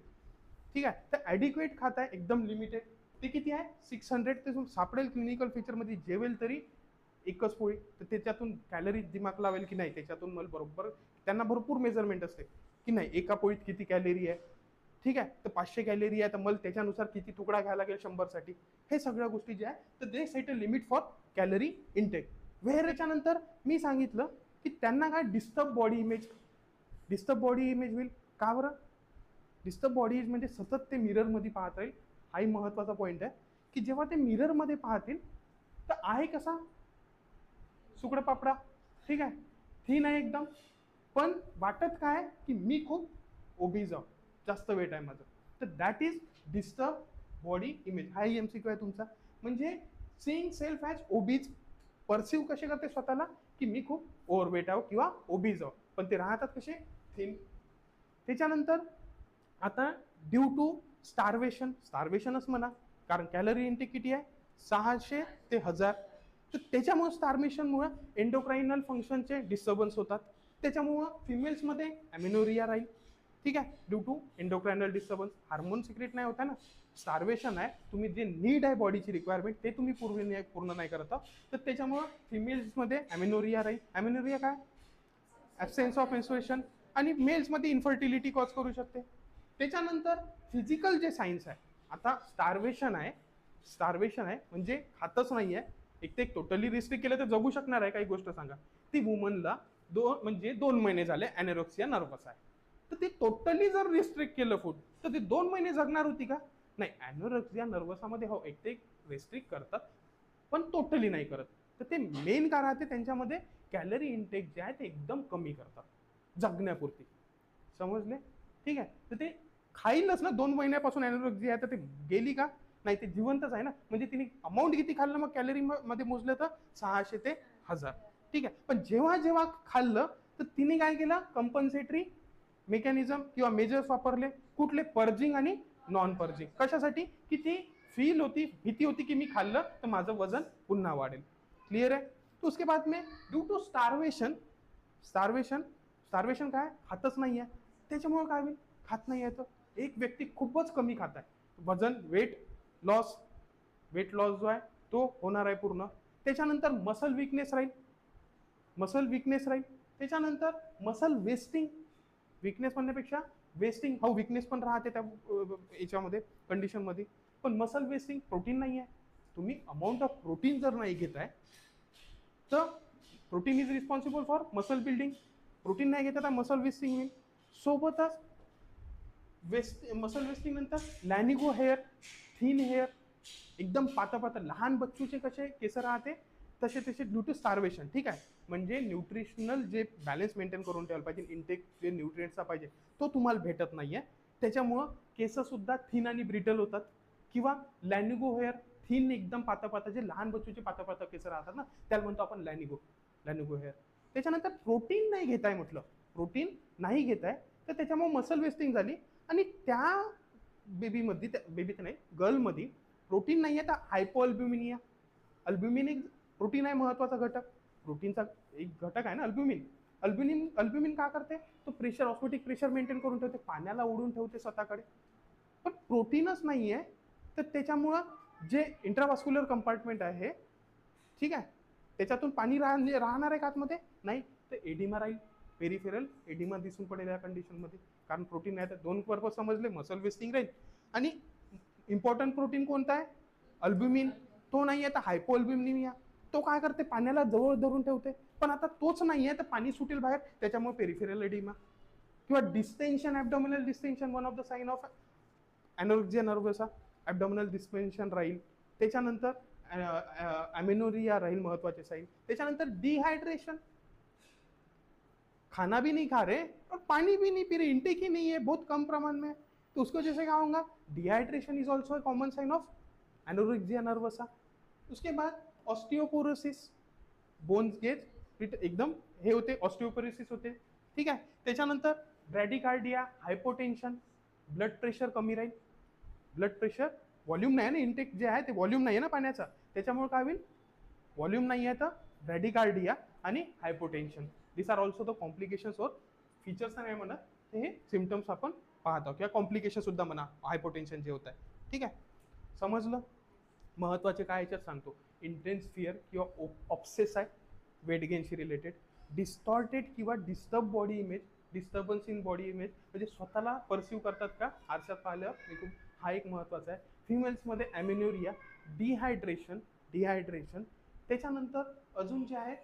S1: ठीक आहे, तर ॲडिक्युएट खात आहे एकदम लिमिटेड. ते किती आहे 600 ते सापडेल क्लिनिकल फीचरमध्ये. जेवेल तरी एकच पोळी, तर त्याच्यातून कॅलरी दिमाग लावेल की नाही त्याच्यातून मला बरोबर, त्यांना भरपूर मेजरमेंट असते की नाही एका पोळीत किती कॅलरी आहे. ठीक आहे, तर 500 कॅलरी आहे तर मला त्याच्यानुसार किती तुकडा घ्यायला लागेल 100साठी. हे सगळ्या गोष्टी ज्या आहे तर they set a limit for calorie intake. वेअरच्या नंतर मी सांगितलं की त्यांना काय disturb body image. Disturb body image होईल का बरं? डिस्टर्ब बॉडी इमेज म्हणजे सतत ते मिररमध्ये पाहत राहील. हाही महत्त्वाचा पॉईंट आहे की जेव्हा ते मिररमध्ये पाहतील तर आहे कसा सुकडा पापडा. ठीक आहे, थीन आहे एकदम, पण वाटत काय की मी खूप ओबीज आहो, जास्त वेट आहे माझं. तर that is disturb body image. हा MCQ आहे तुमचा. म्हणजे seeing self as obese, perceive कसे करते स्वतःला की मी खूप ओव्हरवेट आहो किंवा ओबीज आहो, पण ते राहतात कसे थिन. त्याच्यानंतर आता ड्यू टू स्टार्वेशन, स्टार्वेशनच म्हणा, कारण कॅलरी इंटेक किती आहे 600 ते 1000. तर त्याच्यामुळे स्टार्वेशनमुळे एंडोक्राइनल फंक्शनचे डिस्टर्बन्स होतात. त्याच्यामुळं फिमेल्समध्ये ॲमिनोरिया राहील. ठीक आहे, due to endocrinal disturbance. Hormone secrete नाही होता ना, स्टार्वेशन आहे, तुम्ही जे नीड आहे बॉडीची रिक्वायरमेंट ते तुम्ही पूर्ण नाही करत आहोत, तर त्याच्यामुळं फिमेल्समध्ये ॲमिनोरिया राहील. ॲमिनोरिया काय ॲब्सेन्स ऑफ मेन्स्ट्रुएशन, आणि मेल्समध्ये इन्फर्टिलिटी कॉज करू शकते. त्याच्यानंतर फिजिकल जे सायन्स आहे, आता स्टार्वेशन आहे, स्टार्वेशन आहे म्हणजे खातच नाही आहे. एक ते टोटली रिस्ट्रिक्ट केलं तर जगू शकणार आहे काही गोष्ट सांगा. ती वुमनला 2 महिने झाले ॲनोरेक्सिया नर्वस आहे, तर ते टोटली जर रिस्ट्रिक्ट केलं फूड तर ते 2 महिने जगणार होती का? नाही. ॲनोरेक्सिया नर्वसामध्ये हो एक ते रिस्ट्रिक्ट करतात पण टोटली नाही करत. तर ते मेन काय राहते त्यांच्यामध्ये कॅलरी इंटेक जे आहे ते एकदम कमी करतात जगण्यापुरती. समजले? ठीक आहे, तर ते खाईलच ना 2 महिन्यापासून ॲनोरेक्सिया आहे तर ते गेली का? नाही, ते जिवंतच आहे ना. म्हणजे तिने अमाऊंट किती खाल्लं मग कॅलरी मध्ये मोजलं तर 600 ते 1000. ठीक आहे, पण जेव्हा जेव्हा खाल्लं तर तिने काय केलं कंपन्सेटरी मेकॅनिझम किंवा मेजर्स वापरले. कुठले? पर्जिंग आणि नॉन पर्जिंग. कशासाठी? की ती फील होती, भीती होती की मी खाल्लं तर माझं वजन पुन्हा वाढेल. क्लिअर आहे? तो उसके बाद में due to starvation, starvation starvation काय खातच नाही आहे, त्याच्यामुळे काय होईल खात नाही आहे तर एक व्यक्ती खूपच कमी खात आहे, वजन वेट लॉस, वेट लॉस जो आहे तो होणार आहे पूर्ण. त्याच्यानंतर मसल विकनेस राहील, मसल विकनेस राहील. त्याच्यानंतर मसल वेस्टिंग, विकनेस म्हणण्यापेक्षा वेस्टिंग, हा विकनेस पण राहते त्या याच्यामध्ये कंडिशनमध्ये. पण मसल वेस्टिंग प्रोटीन नाही आहे. तुम्ही अमाऊंट ऑफ प्रोटीन जर नाही घेताय तर protein is responsible for muscle building. Protein नाही घेता तर मसल वेस्टिंग होईल. सोबतच मसल वेस्टिंग नंतर लॅनिगो हेअर, थिन हेअर, एकदम पातळ पातळ लहान बच्चूचे कसे केस राहते तसे तसे ड्यू टू स्टार्वेशन. ठीक आहे, म्हणजे न्यूट्रिशनल जे बॅलन्स मेंटेन करून ठेवायला पाहिजे, इंटेक जे न्यूट्रिएंट्सचा पाहिजे तो तुम्हाला भेटत नाही आहे. त्याच्यामुळं केससुद्धा थिन आणि ब्रिटल होतात. किंवा लॅनिगो हेअर, थिन एकदम पातळ पातळ, जे लहान बच्चूचे पातळ पातळ केस राहतात ना त्याला म्हणतो आपण लॅनिगो हेअर. त्याच्यानंतर प्रोटीन नाही घेत आहे म्हटलं, प्रोटीन नाही घेत आहे तर त्याच्यामुळे मसल वेस्टिंग झाली. आणि त्या बेबीमध्ये, त्या बेबीचं नाही गर्लमध्ये प्रोटीन नाही आहे तर हायपोअल्ब्युमिनिया. अल्ब्युमिन एक प्रोटीन आहे महत्त्वाचा घटक, प्रोटीनचा एक घटक आहे ना अल्ब्युमिन. अल्ब्युमिन का करते? तो प्रेशर, ऑस्मोटिक प्रेशर मेंटेन करून ठेवते, पाण्याला ओढून ठेवते स्वतःकडे. पण प्रोटीनच नाही आहे तर त्याच्यामुळं जे इंट्राव्हास्क्युलर कंपार्टमेंट आहे, ठीक आहे, त्याच्यातून पाणी राहणार आहे का आतमध्ये? नाही, तर एडिमा राहील. पेरिफेरल एडिमा दिसून पडेल या कंडिशनमध्ये, कारण प्रोटीन आहे. तर 2 पर्पज समजले, मसल वेस्टिंग राहील आणि इम्पॉर्टंट प्रोटीन कोणता आहे? अल्ब्युमिन. तो नाही आहे तर हायपोअल्ब्युमिनिया. तो काय करते? पाण्याला जवळ धरून ठेवते. पण आता तोच नाही आहे तर पाणी सुटेल बाहेर, त्याच्यामुळे पेरिफेरल एडिमा. किंवा distension, abdominal distension, one of the sign of anorexia nervosa, abdominal distension राहील. त्याच्यानंतर ॲमिनोरिया राहील महत्त्वाचे साईन. त्याच्यानंतर डिहायड्रेशन, खाना भी नहीं खा रहे और पानी भी नहीं पी रहे, इंटेक ही नहीं है बहुत कम प्रमाण में, तो उसको जैसे क्या होगा, dehydration is also a common sign of anorexia nervosa. उसके बाद ऑस्टिओपोरोसिस, बोन्स गेज एकदम हे होते, ऑस्टिओपोरोसिस होते. ठीक आहे. त्याच्यानंतर ब्रॅडिकार्डिया, हायपोटेन्शन, ब्लड प्रेशर कमी राहील. ब्लड प्रेशर, व्हॉल्यूम नाही ना, इंटेक जे आहे ते व्हॉल्यूम नाही आहे ना पाण्याचा, त्याच्यामुळे काय होईल, व्हॉल्यूम नाही आहे तर ब्रॅडिकार्डिया आणि hypotension. This are also the complications और फीचर्स नाही म्हणत, ते हे सिम्पटम्स आपण पाहतो किंवा कॉम्प्लिकेशन सुद्धा म्हणा हायपोटेन्शन जे होत आहे. ठीक आहे, समजलं. महत्वाचे काय याच्यात सांगतो, इंटेन्स फिअर किंवा ऑब्सेस आहे वेट गेनशी रिलेटेड. डिस्टॉर्टेड किंवा disturb body image, disturbance in body image म्हणजे स्वतःला परसिव्ह करतात का आरशात पाहिल्यावर, हा एक महत्त्वाचा आहे. फिमेल्समध्ये ॲमेन्युरिया, डिहायड्रेशन, त्याच्यानंतर अजून जे आहे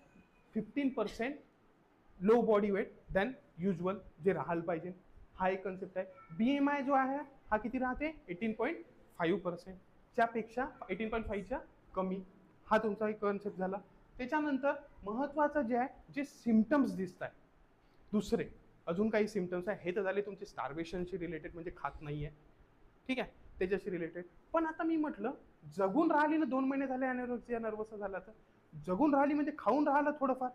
S1: 15% low body weight than usual जे राहायला पाहिजे, हा एक कन्सेप्ट आहे. BMI जो आहे हा किती राहते, 18.5%, त्यापेक्षा 18.5च्या कमी, हा तुमचा एक कन्सेप्ट झाला. त्याच्यानंतर महत्त्वाचं जे आहे, जे सिम्पटम्स दिसत आहे दुसरे अजून काही सिम्पटम्स आहे, हे तर झाले तुमचे स्टार्वेशनशी रिलेटेड म्हणजे खात नाही आहे. ठीक आहे, त्याच्याशी रिलेटेड. पण आता मी म्हटलं जगून राहिली ना, 2 महिने झाले एनोरेक्सिया नर्वसा झाला, तर जगून राहिली म्हणजे खाऊन राहिलं थोडंफार,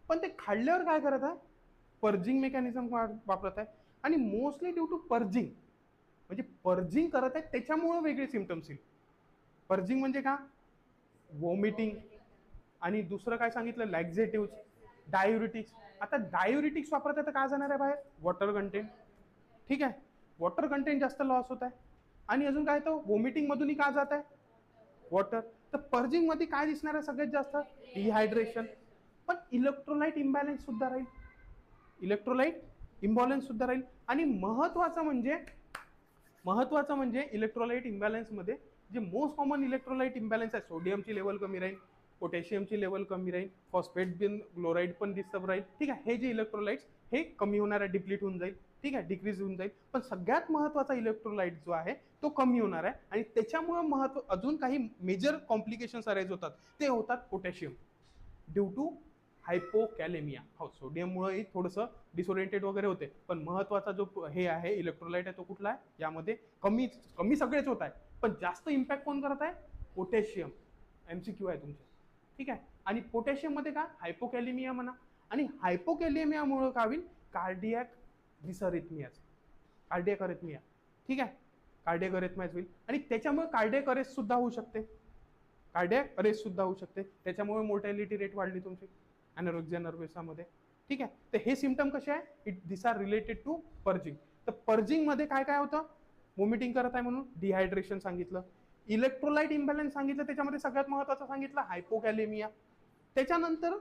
S1: पण ते खाल्ल्यावर काय करत आहे, पर्जिंग मेकॅनिझम वापरत आहे. आणि मोस्टली ड्यू टू पर्जिंग, म्हणजे पर्जिंग करत आहे त्याच्यामुळे वेगळे सिम्पटम्स येईल. पर्जिंग म्हणजे का, वॉमिटिंग, आणि दुसरं काय सांगितलं, लॅक्झेटिव्ह, डायुरिटिक्स. आता डायुरिटिक्स वापरत आहे तर काय जाणार आहे बाहेर, वॉटर कंटेंट. ठीक आहे, वॉटर कंटेंट जास्त लॉस होत आहे. आणि अजून काय, तो वॉमिटिंग मधूनही का जात आहे, वॉटर. तर पर्जिंग मध्ये काय दिसणार आहे सगळ्यात जास्त, डिहायड्रेशन. पण इलेक्ट्रोलाइट इम्बॅलन्स सुद्धा राहील, सुद्धा राहील. आणि महत्वाचं म्हणजे इलेक्ट्रोलाइट इम्बॅलन्स मध्ये जे मोस्ट कॉमन इलेक्ट्रोलाइट इम्बॅलन्स आहे, सोडियमची लेवल कमी राहील, पोटॅशियमची लेवल कमी राहील, फॉस्फेट बिन क्लोराईड पण डिस्टर्ब राहील. ठीक आहे, हे जे इलेक्ट्रोलाइट्स हे कमी होणार आहे, डिप्लीट होऊन जाईल. ठीक आहे, डिक्रीज होऊन जाईल. पण सगळ्यात महत्त्वाचा इलेक्ट्रोलाइट जो आहे तो कमी होणार आहे. आणि त्याच्यामुळे अजून काही मेजर कॉम्प्लिकेशन्स अराईज होतात, ते होतात पोटॅशियम ड्यू टू हायपोकॅलेमिया. हो, सोडियममुळेही थोडंसं डिसओरिएंटेड वगैरे होते, पण महत्त्वाचा जो हे आहे इलेक्ट्रोलाइट आहे तो कुठला आहे, यामध्ये कमी सगळेच होत आहे, पण जास्त इम्पॅक्ट कोण करत आहे, पोटॅशियम. MCQ आहे तुमचे. ठीक आहे, आणि पोटॅशियम मध्ये का, हायपोकॅलेमिया म्हणा. आणि हायपोकॅलेमियामुळे काय होईल, कार्डियक डिसअरिथमियाज, कार्डियक अरिथमिया. ठीक आहे, कार्डियक अरिथमियाज होईल. आणि त्याच्यामुळे कार्डियक अरेस्ट सुद्धा होऊ शकते, त्याच्यामुळे मोर्टॅलिटी रेट वाढली तुमची एनोरेक्सिया नर्वसामध्ये. ठीक आहे, तर हे सिम्पटम कसे आहे, दिस आर रिलेटेड टू पर्जिंग. तर पर्जिंग मध्ये काय काय होतं, वॉमिटिंग करत आहे म्हणून डिहायड्रेशन सांगितलं, इलेक्ट्रोलाइट इम्बॅलन्स सांगितलं, त्याच्यामध्ये सगळ्यात महत्त्वाचं सांगितलं हायपोकॅलेमिया. त्याच्यानंतर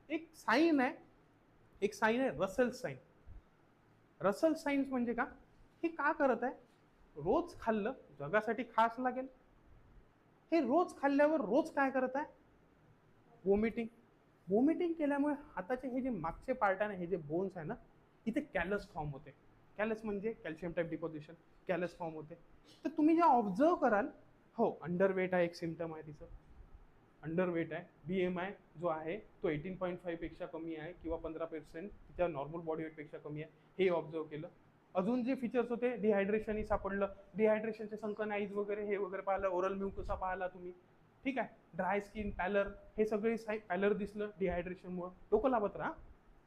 S1: एक साईन आहे रसेल साईन. रसेल साईन्स म्हणजे का, हे का करत आहे, रोज खाल्लं जगासाठी खास लागेल, हे रोज खाल्ल्यावर रोज काय करत आहे, वॉमिटिंग केल्यामुळे हाताचे हे जे मागचे पार्ट आहे ना, हे जे बोन्स आहे ना, इथे कॅलस फॉर्म होते. कॅलस म्हणजे calcium type deposition, callus form होते. तर तुम्ही जे ऑब्झर्व कराल, हो, अंडरवेट आहे एक सिम्पटम आहे तिचं, अंडरवेट आहे. BMI जो आहे तो 18.5 पेक्षा कमी आहे किंवा 15% तिच्या नॉर्मल बॉडी वेटपेक्षा कमी आहे, हे ऑब्झर्व केलं. अजून जे फीचर्स होते, डिहायड्रेशनही सापडलं, डिहायड्रेशनचे संकन आईज वगैरे हे वगैरे पाहिलं, ओरल म्युकोसा पाहिला तुम्ही. ठीक आहे, ड्राय स्किन, पॅलर, हे सगळे पॅलर दिसलं डिहायड्रेशनमुळे, डोकं लावत राहा.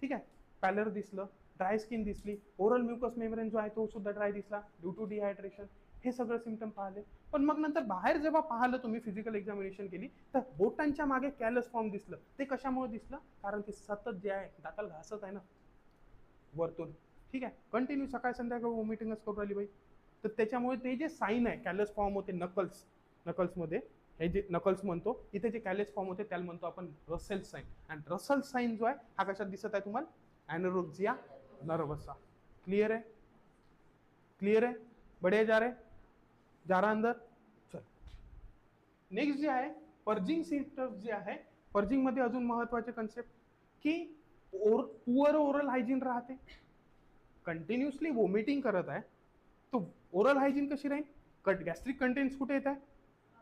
S1: ठीक आहे, पॅलर दिसलं, ड्राय स्किन दिसली, ओरल म्युकस मेम्ब्रेन जो आहे तो सुद्धा ड्राय दिसला ड्यू टू डिहायड्रेशन, हे सगळं सिम्पटम पाहिले. पण मग नंतर बाहेर जेव्हा पाहिलं तुम्ही, फिजिकल एक्झामिनेशन केली, तर बोटांच्या मागे कॅलस फॉर्म दिसलं. ते कशामुळे दिसलं, कारण ते सतत जे आहे दाताला घासत आहे ना वरतून. ठीक आहे, कंटिन्यू सकाळ संध्याकाळ वॉमिटिंगच करून राहिली बाई, तर त्याच्यामुळे ते जे साईन आहे, कॅलस फॉर्म होते नकल्समध्ये, हे जे नकल्स म्हणतो, इथे जे कॅलस फॉर्म होते त्याला म्हणतो आपण रसेल साईन. आणि रसेल साईन जो आहे हा कशात दिसत आहे तुम्हाला, एनोरेक्सिया नर्वसा. क्लियर है, बढ़िया जा रहा अंदर. चल, नेक्स्ट जे आहे पर्जिंग सिम्पटम्स जे आहे, पर्जिंग मध्ये अजून महत्वाचे कन्सेप्ट की पुअर ओरल हायजीन राहते, कंटिन्युअसली वॉमिटिंग करत आहे, तो ओरल हायजीन कशी राहील, गॅस्ट्रिक कंटेंट्स कुठे येत आहे,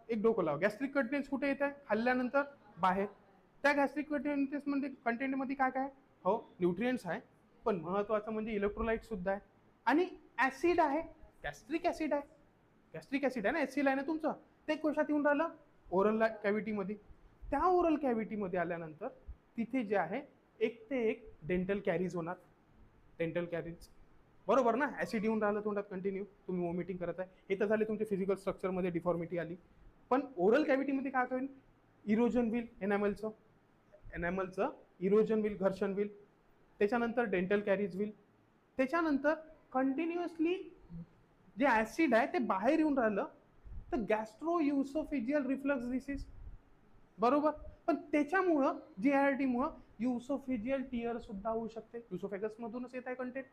S1: एक डोकं लावा, गॅस्ट्रिक कंटेंट्स कुठे येत आहे, खाल्ल्यानंतर बाहेर. त्या गॅस्ट्रिक कंटेंटमध्ये काय काय, हो, न्यूट्रिएंट्स आहे, पण महत्वाचं म्हणजे इलेक्ट्रोलाइट सुद्धा आहे आणि ऍसिड आहे, गॅस्ट्रिक ऍसिड आहे. गॅस्ट्रिक ऍसिड आहे ना, ऍसिड आहे ना तुमचं, ते कशात येऊन राहिलं, ओरल कॅव्हिटीमध्ये. त्या ओरल कॅव्हिटीमध्ये आल्यानंतर तिथे जे आहे एक ते एक डेंटल कॅरीज होणार, डेंटल कॅरीज, बरोबर ना. ऍसिड येऊन राहिलं तोंडात कंटिन्यू, तुम्ही वॉमिटिंग करत आहे, हे तर झाले तुमच्या फिजिकल स्ट्रक्चरमध्ये डिफॉर्मिटी आली. पण ओरल कॅव्हिटीमध्ये काय होईल, इरोजन व्हील एनॅमलचं इरोजन व्हील, घर्षण व्हील, त्याच्यानंतर डेंटल कॅरीज व्हील, त्याच्यानंतर कंटिन्युअसली जे ऍसिड आहे ते बाहेर येऊन राहिलं तर गॅस्ट्रो युसोफेजियल रिफ्लक्स डिसीज, बरोबर. पण त्याच्यामुळं GIRT मुळे युसोफेजियल टियर सुद्धा होऊ शकते, युसोफेगस मधूनच येत आहे कंटेंट,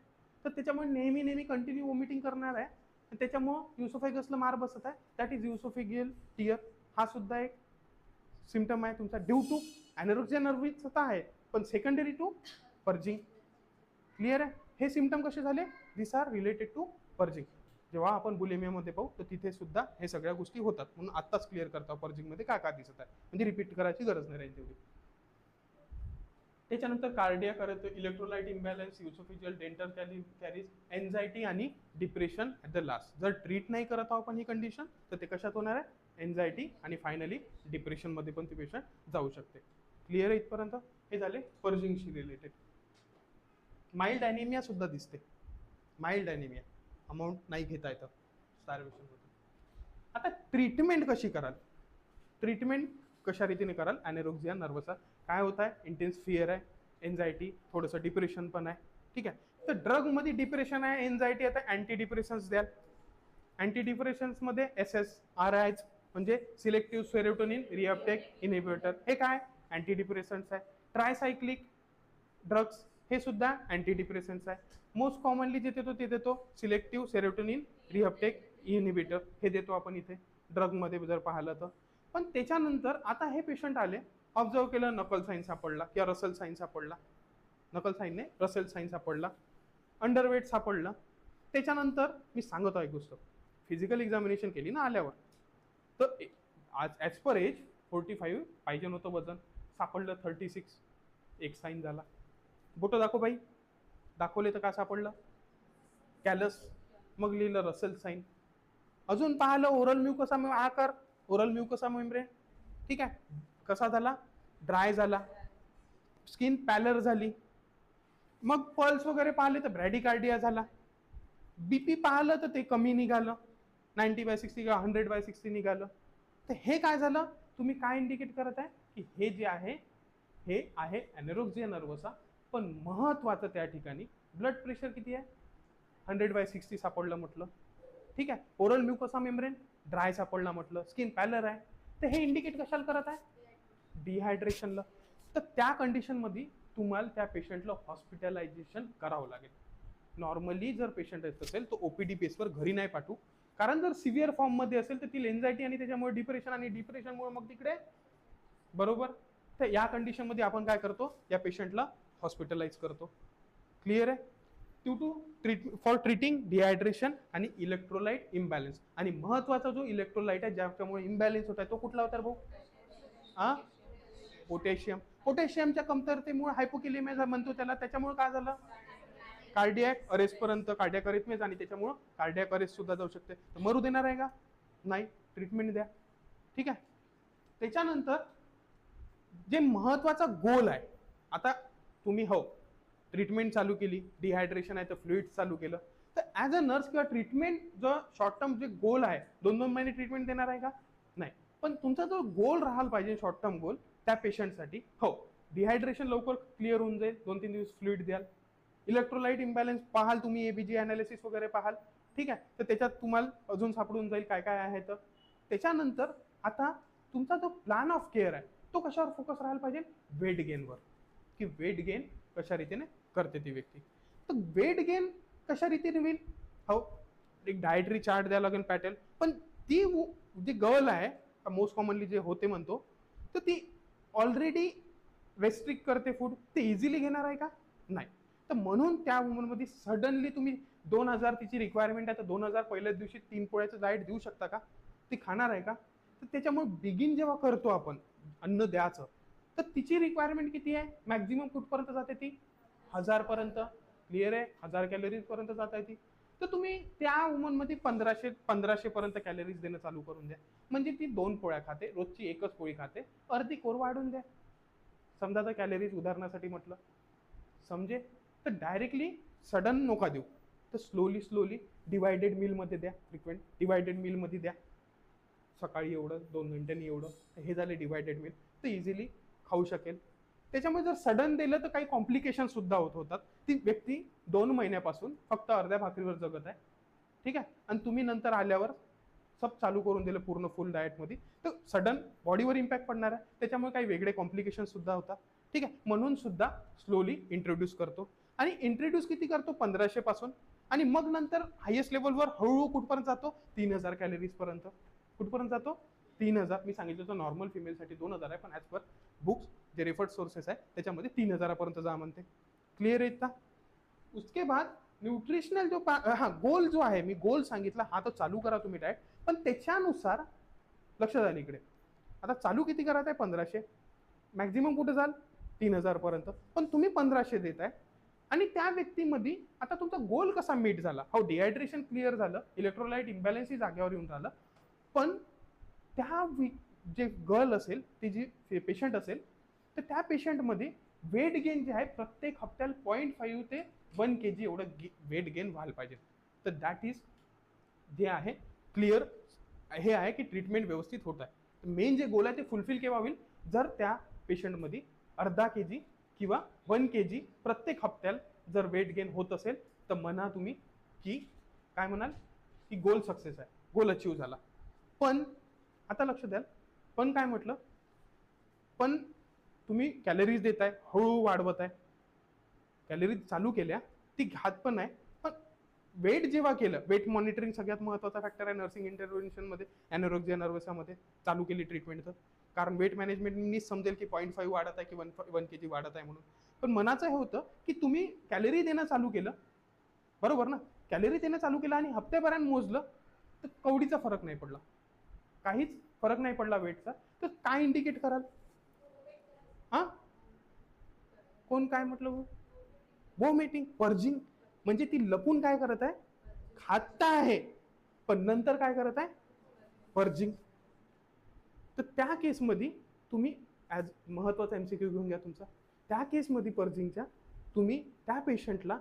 S1: तर त्याच्यामुळे नेहमी नेहमी कंटिन्यू वॉमिटिंग करणार आहे, त्याच्यामुळं युसोफेगसला मार बसत आहे, दॅट इज युसोफेजियल टियर. हा सुद्धा एक सिम्पटम आहे तुमचा ड्यू टू अॅनोरेक्सिया नर्व्हिस आहे, पण सेकंडरी टू पर्जिंग. क्लिअर आहे. हे सिम्पटम कसे झाले, दिस आर रिलेटेड टू पर्जिंग. जेव्हा आपण बुलिमियामध्ये पाहू तर तिथे सुद्धा हे सगळ्या गोष्टी होतात, म्हणून आत्ताच क्लिअर करता पर्जिंगमध्ये काय काय दिसत आहे, म्हणजे रिपीट करायची गरज नाही राहील तेवढी. त्याच्यानंतर कार्डियाक करत, electrolyte imbalance, oesophageal, dental caries, anxiety आणि डिप्रेशन ॲट द लास्ट. जर ट्रीट नाही करत आहोत आपण ही कंडिशन तर ते कशात होणार आहे, एन्झायटी आणि फायनली डिप्रेशनमध्ये पण ते पेशंट जाऊ शकते. क्लिअर आहे इथपर्यंत. हे झाले पर्जिंगशी रिलेटेड. माइल्ड ॲनिमिया सुद्धा दिसते, माइल्ड ॲनिमिया, अमाऊंट नाही घेता येतं, स्टार्वेशन होतं. आता ट्रीटमेंट कशी कराल, ट्रीटमेंट कशा रीतीने कराल अॅनोरेक्सिया नर्वसा. काय होत आहे, इंटेन्स फिअर आहे, एन्झायटी, थोडंसं डिप्रेशन पण आहे, ठीक आहे. तर ड्रगमध्ये डिप्रेशन आहे, एन्झायटी, आता अँटी डिप्रेशन्स द्याल. अँटी डिप्रेशन्समध्ये SSRIs म्हणजे सिलेक्टिव्ह सेरोटोनिन रिअपटेक इनहिबिटर, हे काय अँटी डिप्रेशन्स आहे. ट्रायसायक्लिक ड्रग्स हे सुद्धा अँटी डिप्रेशन्स आहे. मोस्ट कॉमनली जे देतो ते देतो सिलेक्टिव्ह सेरोटोनिन रिअपटेक इनहिबिटर, हे देतो आपण इथे ड्रगमध्ये जर पाहिलं तर. पण त्याच्यानंतर आता हे पेशंट आले, ऑब्झर्व केलं, नकल साईन सापडला किंवा रसल साईन सापडला, नकल साईन नाही रसल साईन सापडला, अंडरवेट सापडलं. त्याच्यानंतर मी सांगत आहे एक गोष्ट, फिजिकल एक्झामिनेशन केली ना आल्यावर, तर आज ॲज पर एज 45 पाहिजे नव्हतं वजन, सापडलं 36, एक साईन झाला. बोटं दाखव बाई, दाखवले तर काय सापडलं, कॅलस, मग लिहिलं रसेल साईन. अजून पाहिलं ओरल म्युकोसा आकार, ओरल म्युकोसा मेम्ब्रेन, ठीक आहे, कसा झाला, ड्राय झाला, स्किन पॅलर झाली. मग पल्स वगैरे पाहिले तर ब्रॅडिकार्डिया झाला. BP पाहिलं तर ते कमी निघालं, 90/60 किंवा 100/60 निघालं. तर हे काय झालं, तुम्ही काय इंडिकेट करत आहे की हे जे आहे हे आहे अॅनोरेक्सिया नर्वसा. पण महत्वाचं त्या ठिकाणी ब्लड प्रेशर किती आहे, 100/60 सापडलं म्हटलं, ठीक आहे. ओरल म्युकोसा मेम्ब्रेन ड्राय सापडला म्हटलं, स्किन पॅलर आहे, तर हे इंडिकेट कशाला करत आहे, डिहायड्रेशनला. तर त्या कंडिशनमध्ये तुम्हाला त्या पेशंटला हॉस्पिटलायझेशन करावं लागेल. नॉर्मली जर पेशंट येत असेल तर OPD बेसवर घरी नाही पाठवू, कारण जर सिव्हिअर फॉर्ममध्ये असेल तर ती एन्झायटी आणि त्याच्यामुळे डिप्रेशन आणि डिप्रेशनमुळे मग तिकडे, बरोबर. तर या कंडिशनमध्ये आपण काय करतो, या पेशंटला हॉस्पिटलाइज करतो. क्लिअर आहे. Due to for treating dehydration आणि इलेक्ट्रोलाइट इम्बॅलन्स. आणि महत्वाचा जो इलेक्ट्रोलाइट आहे ज्याच्यामुळे इम्बॅलन्स होत आहे तो कुठला होता भाऊ, हा, पोटॅशियम. पोटॅशियमच्या कमतरतेमुळे हायपोकिलेमिया म्हणतो त्याला, त्याच्यामुळे काय झालं, कार्डियक अरेस्ट पर्यंत, कार्डियक अरेथमिया, आणि त्याच्यामुळे कार्डियक अरेस्ट सुद्धा जाऊ शकते. तर मरू देणार आहे का, नाही, ट्रीटमेंट द्या, ठीक आहे. त्याच्यानंतर जे महत्वाचा गोल आहे, आता तुम्ही हो ट्रीटमेंट चालू केली, डिहायड्रेशन आहे तर फ्लुइड चालू केलं, तर ॲज अ नर्स किंवा ट्रीटमेंट जो शॉर्ट टर्म जे गोल आहे, 2-2 महिने ट्रीटमेंट देणार आहे का, नाही. पण तुमचा जो गोल राहायला पाहिजे शॉर्ट टर्म गोल त्या पेशंटसाठी, हो डिहायड्रेशन लवकर क्लिअर होऊन जाईल, 2-3 दिवस फ्लुइड द्याल, इलेक्ट्रोलाइट इम्बॅलन्स पाहाल तुम्ही, ABG अनालिसिस वगैरे पाहाल, ठीक आहे. तर त्याच्यात तुम्हाला अजून सापडून जाईल काय काय आहे. तर त्याच्यानंतर आता तुमचा जो प्लॅन ऑफ केअर आहे तो कशावर फोकस राहायला पाहिजे, वेट गेनवर, की वेट गेन कशा रीतीने करते ती व्यक्ती. तर वेट गेन कशा रीतीने होईल, हो एक डायटरी चार्ट द्यावं लागेल पॅटर्न. पण ती जी गर्ल आहे मोस्ट कॉमनली जे होते म्हणतो, तर ती ऑलरेडी रेस्ट्रिक्ट करते फूड, ते इझिली घेणार आहे का, नाही. तर म्हणून त्या वुमनमध्ये सडनली तुम्ही 2000 तिची रिक्वायरमेंट आहे तर 2000 पहिल्याच दिवशी 3 पोळ्याचं डाएट देऊ शकता का, ती खाणार आहे का. तर त्याच्यामुळे बिगिन जेव्हा करतो आपण अन्न द्यायचं, तर तिची रिक्वायरमेंट किती आहे, मॅक्झिमम कुठपर्यंत जाते ती, 1000 पर्यंत. क्लिअर आहे, 1000 कॅलरीज पर्यंत जात आहे ती. तर तुम्ही त्या वुमनमध्ये 1500 पर्यंत कॅलरीज देणं चालू करून द्या. म्हणजे ती 2 पोळ्या खाते, रोजची एकच पोळी खाते, अर्धी कोर वाढून द्या. समजा तर कॅलरीज उदाहरणासाठी म्हटलं, समजे. तर डायरेक्टली सडन नका देऊ, तर स्लोली डिवायडेड मीलमध्ये द्या. फ्रिक्वेंट डिवायडेड मीलमध्ये द्या. सकाळी एवढं, 2 घंट्यांनी एवढं, हे झाले डिवायडेड मील. तर इझिली खाऊ शकेल. त्याच्यामुळे जर सडन दिलं तर काही कॉम्प्लिकेशन सुद्धा होतात. ती व्यक्ती 2 महिन्यापासून फक्त अर्ध्या भाकरीवर जगत आहे, ठीक आहे. आणि तुम्ही नंतर आल्यावर सब चालू करून दिलं पूर्ण फुल डाएटमध्ये, तर सडन बॉडीवर इम्पॅक्ट पडणार आहे. त्याच्यामुळे काही वेगळे कॉम्प्लिकेशन सुद्धा होतात, ठीक आहे. म्हणून सुद्धा स्लोली इंट्रोड्यूस करतो. आणि इंट्रोड्यूस किती करतो? 1500 पासून. आणि मग नंतर हायेस्ट लेवलवर हळूहळू कुठपर्यंत जातो? 3000 कॅलरीज पर्यंत. कुठपर्यंत जातो? 3000. मी सांगितलं तर नॉर्मल फिमेलसाठी 2000 आहे, पण ॲज पर बुक्स जे रेफर्ड सोर्सेस आहे त्याच्यामध्ये 3000 पर्यंत जा म्हणते. क्लिअर आहे का? उसके बाद न्यूट्रिशनल जो गोल जो आहे, मी गोल सांगितला, हा तर चालू करा तुम्ही डाएट. पण त्याच्यानुसार लक्ष द्या इकडे. आता चालू किती करत आहे? 1500. मॅक्झिमम कुठे जाल? 3000 पर्यंत. पण तुम्ही 1500 देत आहे. आणि त्या व्यक्तीमध्ये आता तुमचा गोल कसा मीट झाला? हो, डिहायड्रेशन क्लिअर झालं, इलेक्ट्रोलाइट इम्बॅलन्सही जागेवर येऊन राहिलं. पण त्या जे गर्ल असेल, ती जी पेशंट असेल, तर त्या पेशंटमध्ये वेट गेन जे आहे प्रत्येक हप्त्याला 0.5 ते 1 kg एवढं वेट गेन व्हायला पाहिजे. तर दॅट इज जे आहे क्लिअर हे आहे की ट्रीटमेंट व्यवस्थित होत आहे. मेन जे गोल आहे ते फुलफिल केव्हा होईल? जर त्या पेशंटमध्ये अर्धा kg किंवा 1 kg प्रत्येक हप्त्याला जर वेट गेन होत असेल, तर म्हणा तुम्ही की काय म्हणाल की गोल सक्सेस आहे, गोल अचीव झाला. पण आता लक्ष द्याल, पण काय म्हटलं? पण तुम्ही कॅलरीज देताय, हळूहळू वाढवत आहे, कॅलरीज चालू केल्या, ती घात पण आहे. पण वेट जेव्हा केलं, वेट मॉनिटरिंग सगळ्यात महत्त्वाचा फॅक्टर आहे नर्सिंग इंटरव्हेन्शनमध्ये, ॲनोरेक्सिया नर्वसामध्ये चालू केली ट्रीटमेंट. तर कारण वेट मॅनेजमेंटनीच समजेल की 0.5 वाढत आहे की 1 kg वाढत आहे म्हणून. पण मनाचं हे होतं की तुम्ही कॅलरी देणं चालू केलं, बरोबर ना? कॅलरी देणं चालू केलं आणि हप्त्याभराने मोजलं तर कवडीचा फरक नाही पडला, काहीच फरक नाही पडला वेटचा. तर काय इंडिकेट कराल? हा, कोण काय म्हटलं? Vomiting, purging. म्हणजे ती लपून काय करत आहे? खात आहे, पण नंतर काय करत आहे? पर्जिंग. तर त्या केसमध्ये तुम्ही ॲज महत्त्वाचा MCQ घेऊन घ्या तुमचा. त्या केसमध्ये पर्जिंगच्या तुम्ही त्या पेशंटला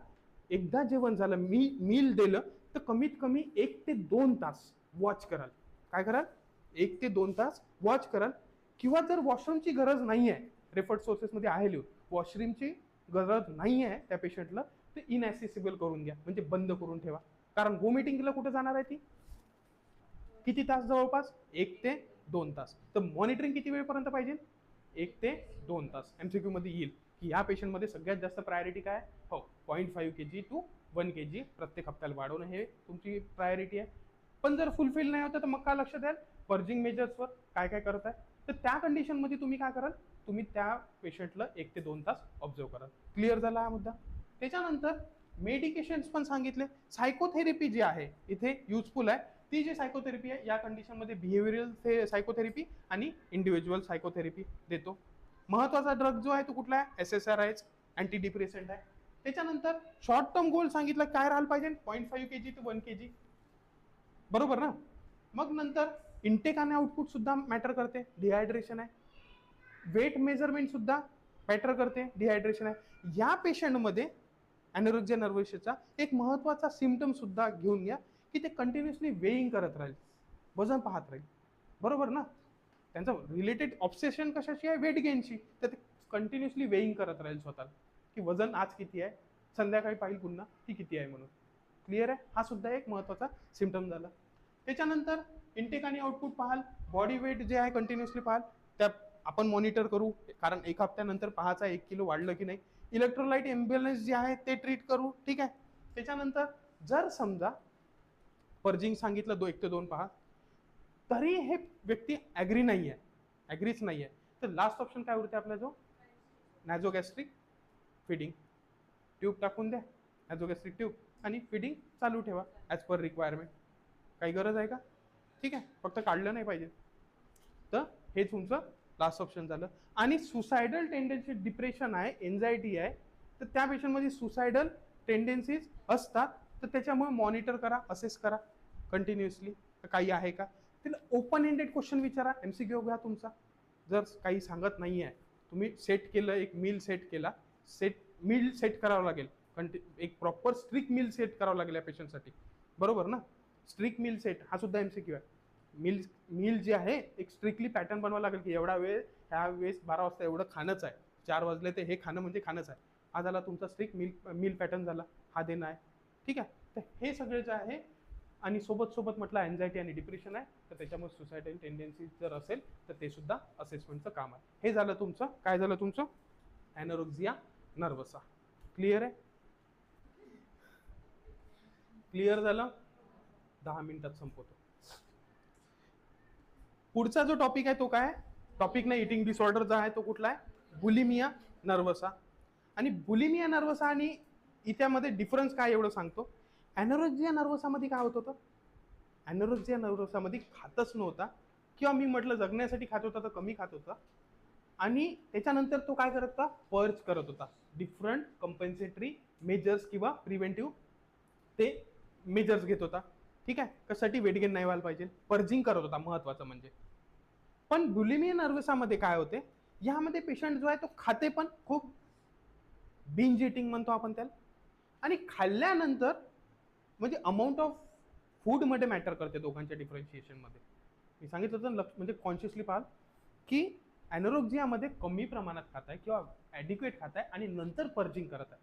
S1: एकदा जेवण झालं, मील दिलं, तर कमीत कमी 1 ते 2 तास वॉच कराल. काय कराल? 1 ते 2 तास वॉच कराल. किंवा जर वॉशरूमची गरज नाही आहे, रेफर्ड सोर्सेसमध्ये आहे लिहून, वॉशरूमची गरज नाही आहे त्या पेशंटला, तर इनॲसेसिबल करून घ्या, म्हणजे बंद करून ठेवा. कारण वॉमिटिंगला कुठे जाणार आहे ती? किती तास? जवळपास 1 ते 2 तास. तर मॉनिटरिंग किती वेळपर्यंत पाहिजे? 1 ते 2 तास. MCQ मध्ये येईल की या पेशंटमध्ये सगळ्यात जास्त प्रायोरिटी काय? हो, 0.5 kg टू 1 kg प्रत्येक हप्त्याला वाढवणं हे तुमची प्रायोरिटी आहे. पण जर फुलफिल नाही होतं तर मग काय लक्ष द्याल? पर्जिंग मेजर्सवर काय काय करत आहे. तर त्या कंडिशनमध्ये तुम्ही काय कराल? तुम्ही त्या पेशंटला 1 ते 2 तास ऑब्झर्व कराल. क्लिअर झाला हा मुद्दा? त्याच्यानंतर मेडिकेशन्स पण सांगितले. सायकोथेरपी जी आहे इथे युजफुल आहे. ती जी सायकोथेरपी आहे या कंडिशनमध्ये बिहेवियरल सायकोथेरपी आणि इंडिव्हिज्युअल सायकोथेरपी देतो. महत्त्वाचा ड्रग जो आहे तो कुठला आहे? SSRIs, अँटी डिप्रेसंट आहे. त्याच्यानंतर शॉर्ट टर्म गोल सांगितलं काय राहायला पाहिजे? 0.5 kg टू 1 kg, बरोबर ना? मग नंतर इंटेक आणि आउटपुट सुद्धा मॅटर करते. डिहायड्रेशन आहे, वेट मेजरमेंट सुद्धा मॅटर करते, डिहायड्रेशन आहे. या पेशंटमध्ये ॲनोरेक्सिया नर्वसचा एक महत्त्वाचा सिम्पटम सुद्धा घेऊन घ्या की ते कंटिन्युअसली वेईंग करत राहील, वजन पाहत राहील, बरोबर ना? त्यांचं रिलेटेड ऑब्सेशन कशाशी आहे? वेट गेनशी. तर ते कंटिन्युअसली वेईंग करत राहील स्वतःला की वजन आज किती आहे, संध्याकाळी पाहिजे पुन्हा की किती आहे म्हणून. क्लिअर आहे? हा सुद्धा एक महत्त्वाचा सिम्पटम झाला. त्याच्यानंतर इंटेक आणि आउटपुट पाहाल, बॉडी वेट जे आहे कंटिन्युअसली पाहाल, त्या आपण मॉनिटर करू, कारण 1 हप्त्यानंतर पाहायचा 1 किलो वाढलं की नाही. इलेक्ट्रोलाइट इम्बॅलन्स जे आहे ते ट्रीट करू, ठीक आहे. त्याच्यानंतर जर समजा पर्जिंग सांगितलं 1 ते 2 पहा, तरी हे व्यक्ती ॲग्री नाही आहे, ॲग्रीच नाही आहे, तर लास्ट ऑप्शन काय उरते आपला? जो नॅझोगॅस्ट्रिक फिडिंग ट्यूब टाकून द्या, नॅझोगॅस्ट्रिक ट्यूब, आणि फिडिंग चालू ठेवा ॲज पर रिक्वायरमेंट. काही गरज आहे का? ठीक आहे, फक्त काढलं नाही पाहिजे. तर हे तुमचं लास्ट ऑप्शन झालं. आणि सुसायडल टेंडन्सी, डिप्रेशन आहे, एन्झायटी आहे, तर त्या पेशंटमध्ये सुसायडल टेंडेन्सीज असतात, तर त्याच्यामुळे मॉनिटर करा, असेस करा कंटिन्युअसली काही आहे का. तिला ओपन एंडेड क्वेश्चन विचारा, MCQ घ्या तुमचा. जर काही सांगत नाही आहे, तुम्ही सेट केलं, एक मील सेट केला, मील सेट करावं लागेल, एक प्रॉपर स्ट्रिक्ट मील सेट करावं लागेल या पेशंटसाठी, बरोबर ना. स्ट्रिक्ट मील सेट हा सुद्धा MCQ आहे. मील जे आहे एक स्ट्रिक्टली पॅटर्न बनवावं लागेल की एवढा वेळ ह्या वेळेस 12 वाजता एवढं खाणंच आहे, 4 वाजले ते हे खाणं म्हणजे खाणंच आहे. हा झाला तुमचा स्ट्रिक्ट मील पॅटर्न झाला, हा देणं आहे. ठीक आहे, तर हे सगळे जे आहे. आणि सोबत म्हटलं अँझायटी आणि डिप्रेशन आहे, तर त्याच्यामुळे सुसायडल टेंडेन्सी जर असेल तर ते सुद्धा असेसमेंटचं काम आहे. हे झालं तुमचं, काय झालं तुमचं, ॲनोरेक्सिया नर्वसा. क्लिअर आहे, क्लिअर झालं. 10 मिनिटात संपवतो. पुढचा जो टॉपिक आहे तो काय, टॉपिक नाही, इटिंग डिसऑर्डर जो आहे तो कुठला आहे, बुलिमिया नर्वसा. आणि बुलिमिया नर्वसा आणि इत्यामध्ये डिफरन्स काय एवढं सांगतो. ॲनोरेक्सिया नर्वसामध्ये काय होत होतं, ॲनोरेक्सिया नर्वसामध्ये खातच नव्हता, किंवा मी म्हटलं जगण्यासाठी खात होता तर कमी खात होता. आणि त्याच्यानंतर तो काय करत होता, पर्ज करत होता, डिफरंट कंपेन्सेटरी मेजर्स किंवा प्रिव्हेंटिव्ह ते मेजर्स घेत होता. ठीक आहे, कशासाठी, वेट गेन नाही व्हायला पाहिजे, पर्जिंग करत होता महत्वाचं म्हणजे. पण बुलिमिया नर्वसामध्ये काय होते, यामध्ये पेशंट जो आहे तो खाते पण खूप, बिंज इटिंग म्हणतो आपण त्याला. आणि खाल्ल्यानंतर म्हणजे अमाऊंट ऑफ फूड मध्ये मॅटर करते दोघांच्या डिफरन्शिएशन मध्ये. मी सांगितलं तर म्हणजे कॉन्शियसली पाहाल की ॲनोरेक्सियामध्ये कमी प्रमाणात खात आहे किंवा ॲडिक्वेट खात आहे आणि नंतर पर्जिंग करत आहे.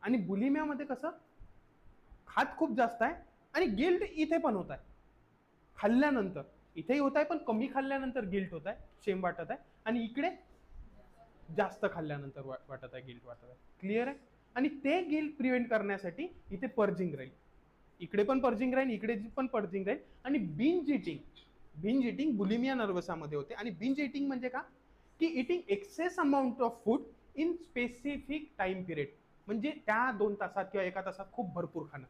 S1: आणि बुलिमियामध्ये कसं खात खूप जास्त आहे आणि गिल्ट इथे पण होत आहे खाल्ल्यानंतर, इथेही होत आहे पण कमी खाल्ल्यानंतर गिल्ट होत आहे, शेम वाटत आहे. आणि इकडे जास्त खाल्ल्यानंतर वाटत आहे, गिल्ट वाटत आहे. क्लिअर आहे. आणि ते गिल्ट प्रिव्हेंट करण्यासाठी इथे पर्जिंग राहील, इकडे पण पर्जिंग राहील, इकडे पण पर्जिंग राहील. आणि बिंज इटिंग बुलिमिया नर्वसामध्ये होते. आणि बिंज इटिंग म्हणजे का, की eating excess amount of food in specific time period, म्हणजे त्या 2 तासात किंवा 1 तासात खूप भरपूर खाणं.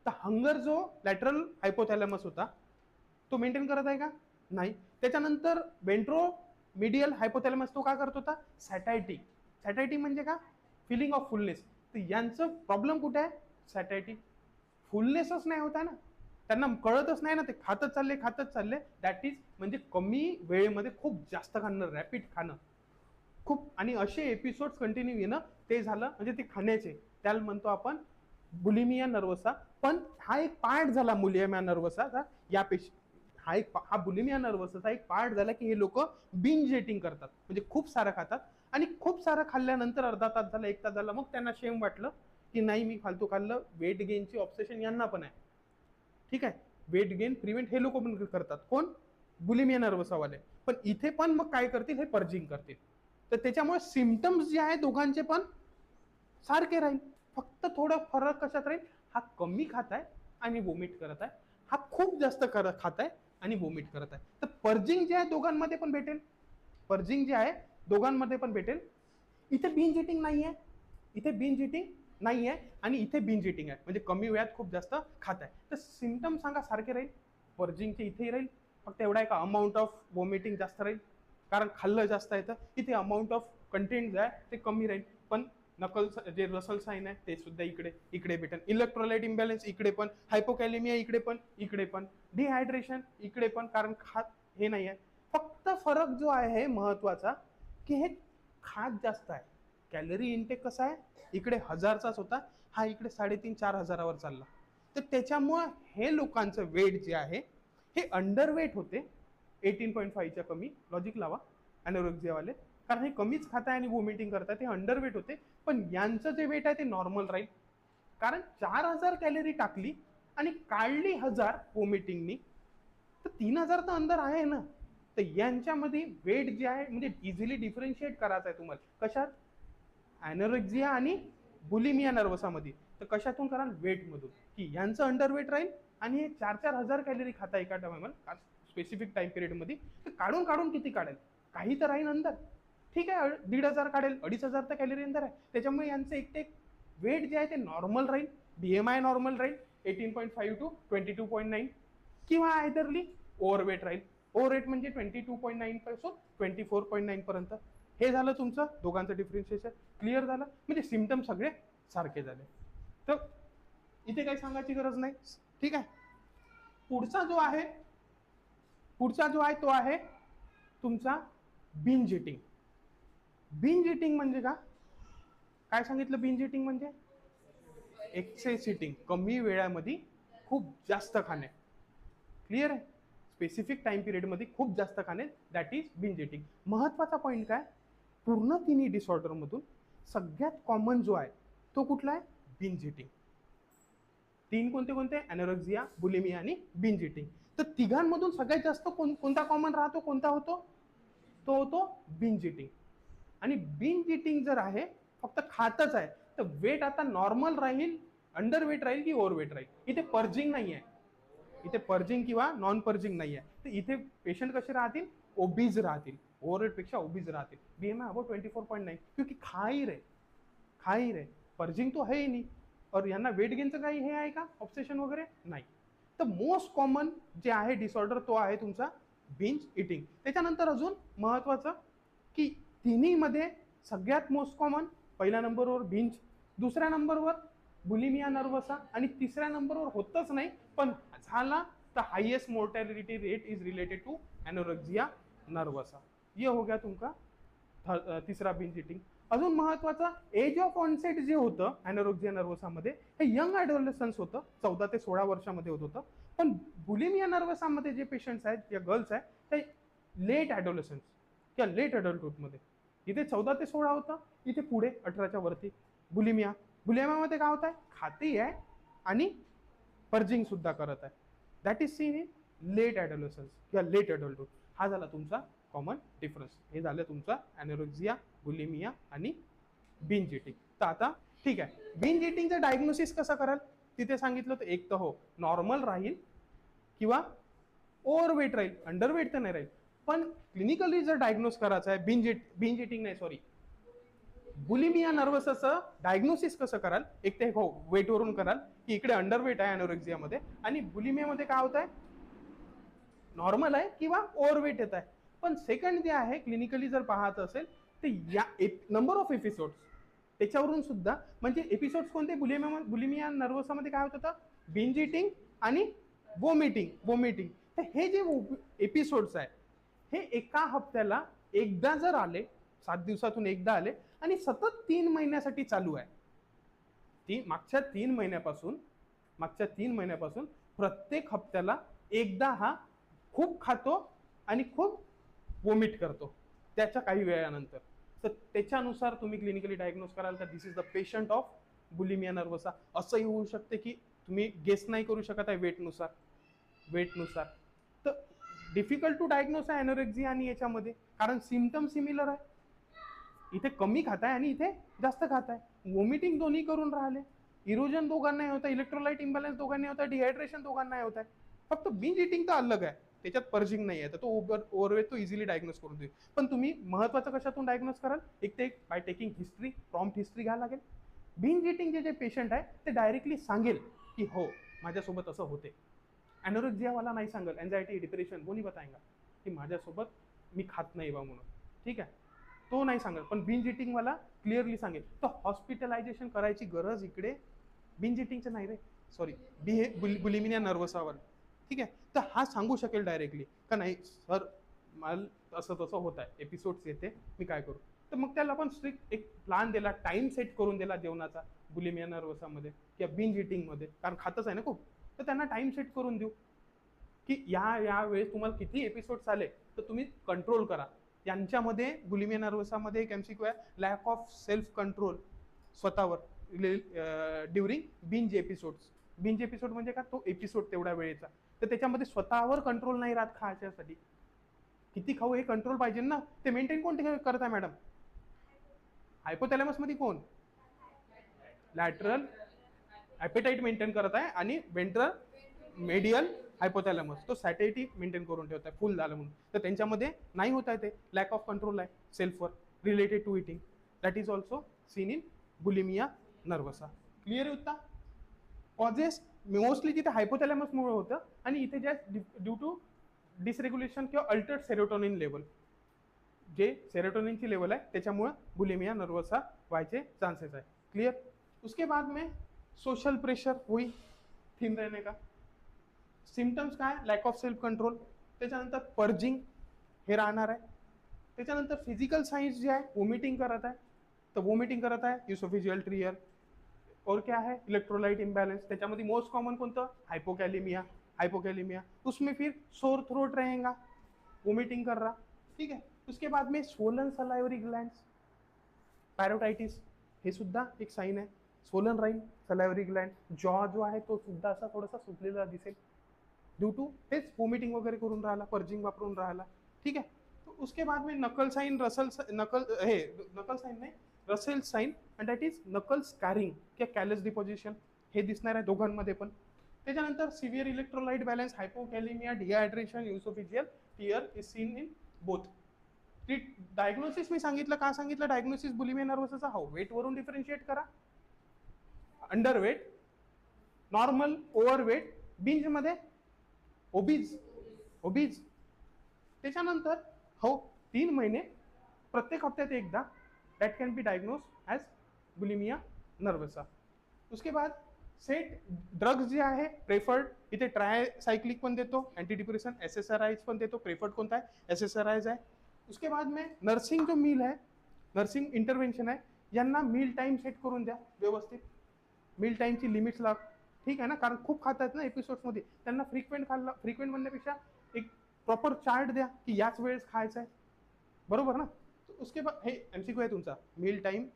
S1: तर हंगर जो लॅटरल हायपोथॅलॅमस होता तो मेंटेन करत आहे का, नाही. त्याच्यानंतर वेंट्रो मीडियल हायपोथॅलॅमस तो काय करत होता, सॅटायटी म्हणजे का, फिलिंग ऑफ फुलनेस. तर यांचं प्रॉब्लेम कुठे आहे, सॅटायटी, फुलनेसच नाही होता ना, त्यांना कळतच नाही ना, ते खातच चालले. दॅट इज म्हणजे कमी वेळेमध्ये खूप जास्त खाणं, रॅपिड खाणं खूप, आणि असे एपिसोड कंटिन्यू येणं, ते झालं म्हणजे ते खाण्याचे, त्याला म्हणतो आपण बुलिमिया नर्वसा. पण हा एक पार्ट झाला बुलिमिया नर्वसाचा, यापेक्षा हा बुलिमिया नर्वसाचा एक पार्ट झाला की हे लोक बिंज इटिंग करतात, म्हणजे खूप सारं खातात. आणि खूप सारं खाल्ल्यानंतर अर्धा तास झाला, 1 तास झाला, मग त्यांना शेम वाटलं की नाही मी फालतू खाल्लं. वेट गेनची ऑब्सेशन यांना पण आहे. ठीक आहे, वेट गेन प्रिव्हेंट हे लोक पण करतात, कोण, बुलिमिया नर्वसावाले. पण इथे पण मग काय करतील, हे पर्जिंग करतील. तर त्याच्यामुळे सिम्पटम्स जे आहे दोघांचे पण सारखे राहील, फक्त थोडं फरक कशात राहील, हा कमी खात आहे आणि वोमिट करत आहे, हा खूप जास्त खात आहे आणि वोमिट करत आहे. तर पर्जिंग जे आहे दोघांमध्ये पण भेटेल, पर्जिंग जे आहे दोघांमध्ये पण भेटेल. इथे बिंज इटिंग नाहीये, इथे बिंज इटिंग नाहीये, आणि इथे बिंज इटिंग आहे, म्हणजे कमी वेळात खूप जास्त खात आहे. तर सिम्पटम सांगा सारखे राहील, पर्जिंगचे इथेही राहील, फक्त एवढा आहे का अमाऊंट ऑफ वॉमिटिंग जास्त राहील, कारण खाल्लं जास्त आहे. तर इथे अमाऊंट ऑफ कंटेंट जे आहे ते कमी राहील. पण नकल जे रसल साइन आहे ते सुद्धा इकडे भेटेल. इलेक्ट्रोलाइट इम्बॅलन्स इकडे पण, हायपोकॅलेमिया इकडे पण डिहायड्रेशन इकडे पण, कारण खात हे नाही आहे. फक्त फरक जो आहे महत्वाचा की हे खात जास्त आहे, कॅलरी इंटेक कसा आहे, इकडे 1000चाच होता, हा इकडे 3500-4000वर चालला. तर त्याच्यामुळं हे लोकांचं वेट जे आहे हे अंडरवेट होते, 18.5च्या कमी, लॉजिक लावा ॲनोरेक्सियावाले, कारण हे कमीच खात आहे आणि वॉमिटिंग करतात, ते अंडरवेट होते. पण यांचं जे वेट आहे ते नॉर्मल राहील, कारण 4000 कॅलरी टाकली आणि काढली 1000 वॉमिटिंगनी, तर 3000 तर अंदर आहे ना. तर यांच्यामध्ये वेट जे आहे म्हणजे इझिली डिफरन्शिएट करायचं आहे तुम्हाला, कशात, ॲनोरेक्सिया आणि बुलिमिया नर्वसामध्ये. तर कशातून कराल, वेटमधून, की यांचं अंडरवेट राहील आणि हे 4,000 कॅलरी खाता एका टायमाला स्पेसिफिक टाइम पिरियडमध्ये. तर काढून किती काढेल, काही तर राहील अंदर. ठीक आहे, 1500 काढेल, 2500 तर कॅलरी अंदर आहे. त्याच्यामुळे यांचं एक वेट जे आहे ते नॉर्मल राहील, BMI नॉर्मल राहील 18.5 to 22.9, किंवा आयदरली ओव्हरवेट राहील. ओव्हरवेट म्हणजे 22.9 पासून 24.9 पर्यंत. हे झालं तुमचं दोघांचं डिफरन्शिएशन. क्लिअर झालं, म्हणजे सिम्पटम सगळे सारखे झाले. तर इथे काही सांगायची गरज नाही, ठीक आहे. पुढचा जो आहे तो आहे तुमचा बिंज इटिंग. बिंज इटिंग म्हणजे काय सांगितलं? बिंज इटिंग म्हणजे एक्सेस इटिंग, कमी वेळामध्ये खूप जास्त खाणे. क्लिअर आहे? स्पेसिफिक टाइम पिरियड मध्ये खूप जास्त खाणे, दॅट इज बिंज इटिंग. महत्वाचा पॉईंट काय, पूर्ण तिन्ही डिसऑर्डर मधून सगळ्यात कॉमन जो आहे तो कुठला आहे? Binge eating. तीन कोणते कोणते? एनोरेक्सिया, बुलिमिया आणि बिंज इटिंग. तर तिघांमधून सगळ्यात जास्त कोणता कॉमन राहतो? कोणता होतो? तो होतो बिंज इटिंग. आणि बिंज इटिंग जर आहे, फक्त खातच आहे, तर वेट आता नॉर्मल राहील, अंडर वेट राहील की ओव्हर वेट राहील. इथे पर्जिंग नाही आहे, इथे पर्जिंग किंवा नॉन पर्जिंग नाही आहे. तर इथे पेशंट कसे राहतील? ओबीज राहतील, ओव्हरवेट पेक्षा ओबीज राहतील. बीएमआय अबाउट 24.9, क्योंकि खा ही रहे, पर्जिंग तो है ही नहीं. और यांना वेट गेनचं काही हे आहे का, ऑब्सेशन वगैरे नाही. तर मोस्ट कॉमन जे आहे डिसऑर्डर तो आहे तुमचा बिंज इटिंग. त्याच्यानंतर अजून महत्वाचं की तिन्ही मध्ये सगळ्यात मोस्ट कॉमन पहिल्या नंबरवर बिंज, दुसऱ्या नंबरवर बुलिमिया नर्वसा, आणि तिसऱ्या नंबरवर होतच नाही पण झाला तर highest mortality rate is related to anorexia nervosa. ये हो गया तुमका तिसरा बिंज इटिंग. अजून महत्वाचा एज ऑफ ऑनसेट जे होतं एनोरेक्सिया नर्वसा मध्ये, हे यंग ॲडोलेसन्स होतं, 14 ते 16 वर्षामध्ये होत होतं. पण बुलिमिया नर्वसा मध्ये जे पेशंट्स आहेत या गर्ल्स आहेत ते लेट ॲडोलेसन्स किंवा लेट अडल्टहुड मध्ये. इथे 14 ते 16 होतं, इथे पुढे 18च्या वरती. बुलिमियामध्ये काय होत आहे? खाती आहे आणि पर्जिंग सुद्धा करत आहे. That is seen in late adolescence किंवा लेट अडल्टहुड. हा झाला तुमचा कॉमन डिफरन्स. हे झालं तुमचा एनोरेक्सिया, बुलिमिया आणि बिंज इटिंग. तर आता ठीक आहे, बिंज इटिंगचं डायग्नोसिस कसं कराल? तिथे सांगितलं तर एक तर हो नॉर्मल राहील किंवा ओव्हरवेट राहील, अंडरवेट तर नाही राहील. पण क्लिनिकली जर डायग्नोज करायचं आहे बिंज इटिंग नाही सॉरी बुलिमिया नर्वसचं डायग्नोसिस कसं कराल? एक ते हो वेटवरून कराल की इकडे अंडरवेट आहे एनोरेक्सियामध्ये, आणि बुलिमियामध्ये काय होत आहे? नॉर्मल आहे किंवा ओव्हरवेट येत आहे. पण सेकंड जे आहे क्लिनिकली जर पाहत असेल तर या नंबर ऑफ एपिसोड्स त्याच्यावरून सुद्धा, म्हणजे एपिसोड्स कोणते? बुलिमिया नर्वसामध्ये काय होत होतं? बिंज इटिंग आणि वॉमिटिंग. तर हे जे एपिसोड्स आहे हे एका हप्त्याला एकदा जर आले, 7 दिवसातून एकदा आले आणि सतत 3 महिन्यासाठी चालू आहे, मागच्या 3 महिन्यापासून प्रत्येक हप्त्याला एकदा हा खूप खातो आणि खूप वॉमिट करतो त्याच्या काही वेळानंतर, तर त्याच्यानुसार तुम्ही क्लिनिकली डायग्नोज कराल तर this is the patient of bulimia nervosa. असंही होऊ शकते की तुम्ही गेस नाही करू शकत आहे वेटनुसार. तर डिफिकल्ट टू डायग्नोज आहे एनोरेक्सिया आणि याच्यामध्ये, कारण सिम्पटम सिमिलर आहे. इथे कमी खात आहे आणि इथे जास्त खात आहे, वॉमिटिंग दोन्ही करून राहिले, इरोजन दोघांना होत आहे, इलेक्ट्रोलाइट इम्बॅलन्स दोघांना होत आहे, डिहायड्रेशन दोघांना होत आहे. फक्त बिंज इटिंग तर अलग आहे, त्याच्यात पर्जिंग नाही आहे, तर तो ओव्हरवेट तो इझिली डायग्नोज करून देईल. पण तुम्ही महत्वाचं कशातून डायग्नोज कराल? एक ते by taking history, prompt history घ्यायला लागेल. बिंज इटिंग जे पेशंट आहे ते डायरेक्टली सांगेल की हो माझ्यासोबत असं होते. एनोरेक्सिया वाला नाही सांगेल, एन्झायटी डिप्रेशन वो नहीं बताएगा की माझ्यासोबत मी खात नाही बा म्हणून, ठीक आहे, तो नाही सांगेल. पण बिंज इटिंग वाला क्लिअरली सांगेल. तर हॉस्पिटलायझेशन करायची गरज इकडे बिंज इटिंगचं नाही रे, सॉरी बुलिमिया नर्वसावर, ठीक आहे. तर हा सांगू शकेल डायरेक्टली का नाही सर मला असं तसं होत आहे, एपिसोड्स येते, मी काय करू? तर मग त्याला आपण स्ट्रिक्ट एक प्लान दिला, टाइम सेट करून दिला जेवणाचा बुलिमिया नर्वसामध्ये किंवा बिंज इटिंगमध्ये, कारण खातच आहे ना खूप, तर त्यांना टाइम सेट करून देऊ की या वेळेस तुम्हाला किती एपिसोड्स आले तर तुम्ही कंट्रोल करा. यांच्यामध्ये बुलिमिया नर्वसामध्ये एक एमसीक्यू आहे, लॅक ऑफ सेल्फ कंट्रोल स्वतःवर during binge episodes. Binge episode म्हणजे का? तो एपिसोड तेवढ्या वेळेचा, तर त्याच्यामध्ये स्वतःवर कंट्रोल नाही राहत खायच्यासाठी. किती खाऊ हे कंट्रोल पाहिजे ना, ते मेंटेन कोण करत आहे मॅडम? हायपोथॅलॅमस मध्ये कोण? लॅटरल ॲपेटाईट मेंटेन करत आहे आणि वेंट्रल मेडियल हायपोथॅलॅमस तो सॅटिटी मेंटेन करून ठेवत आहे फुल झालं म्हणून. तर त्यांच्यामध्ये नाही होत आहे, ते लॅक ऑफ कंट्रोल आहे सेल्फवर related to eating. That is also seen in bulimia nervosa. Clear होता? कॉजेस मोस्टली तिथे हायपोथॅलॅमसमुळे होतं आणि इथे जे ड्यू टू डिसरेग्युलेशन किंवा अल्टर्ड सेरोटोनिन लेवल, जे सेरोटोनिनची लेवल आहे त्याच्यामुळे बुलिमिया नर्वसा व्हायचे चान्सेस आहे. क्लियर? उसके बाद में सोशल प्रेशर वही थिन रहने का. सिम्टम्स काय, लॅक ऑफ सेल्फ कंट्रोल. त्याच्यानंतर पर्जिंग हे राहणार आहे. त्याच्यानंतर फिजिकल साइन्स जे आहे, वॉमिटिंग करत आहे, तर वॉमिटिंग करत आहे, युसोफेजियल ट्रियर. और क्या है, इलेक्ट्रोलाइट इम्बैलेंस. त्याच्यामध्ये मोस्ट कॉमन कोणतं, हाइपोकैलिमिया. हाइपोकैलिमिया उसमें फिर सोर थ्रोट रहेगा, वोमिटिंग कर रहा. ठीक है. उसके बाद में स्वोलन सलाइवरी ग्लैंड्स, पॅरोटायटिस हे सुद्धा एक साईन आहे. स्वोलन राहील सलाइवरी ग्लैंड. जॉ जो आहे तो सुद्धा असा थोडासा सुटलेला दिसेल ड्यू टू हेच वोमिटिंग वगैरे करून राहिला, पर्जिंग वापरून राहिला. ठीक आहे. तो उसके बाद में नकल साइन, रसल नकल हे नकल साइन नाही, Russell sign, and that is knuckle scarring किंवा कॅलस डिपॉझिशन हे दिसणार आहे दोघांमध्ये पण. त्याच्यानंतर severe electrolyte balance, hypokalaemia, dehydration, oesophageal tear is seen in both. Diagnosis मी सांगितलं, का सांगितलं डायग्नोसिस बुलिमिया नर्वसचा, हो वेट वरून डिफरन्शिएट करा. अंडरवेट, नॉर्मल, ओव्हरवेट, बिंज मध्ये ओबीज, ओबीज. त्याच्यानंतर हो 3 महिने प्रत्येक हफ्त्यात एकदा, that can be diagnose as bulimia nervosa. उसके बाद सेट ड्रग्स जे आहे प्रेफर्ड, इथे ट्रायसायक्लिक पण देतो, अँटी डिप्रेशन, एसएसआरआईज पण देतो. प्रेफर्ड कोणता आहे, एसएसआरआईज आहे. उसके बाद में नर्सिंग जो मील आहे, नर्सिंग इंटरव्हेन्शन आहे, यांना मील टाइम सेट करून द्या व्यवस्थित. मील टाइमची लिमिट्स लाव. ठीक आहे ना, कारण खूप खातात ना एपिसोड्समध्ये, त्यांना फ्रिक्वेंट खाल्ला, फ्रिक्वेंट म्हणण्यापेक्षा एक प्रॉपर चार्ट द्या की याच वेळेस खायचं आहे, बरोबर ना. उसके बाद हे एमसीक्यू आहे तुमचा, meal time,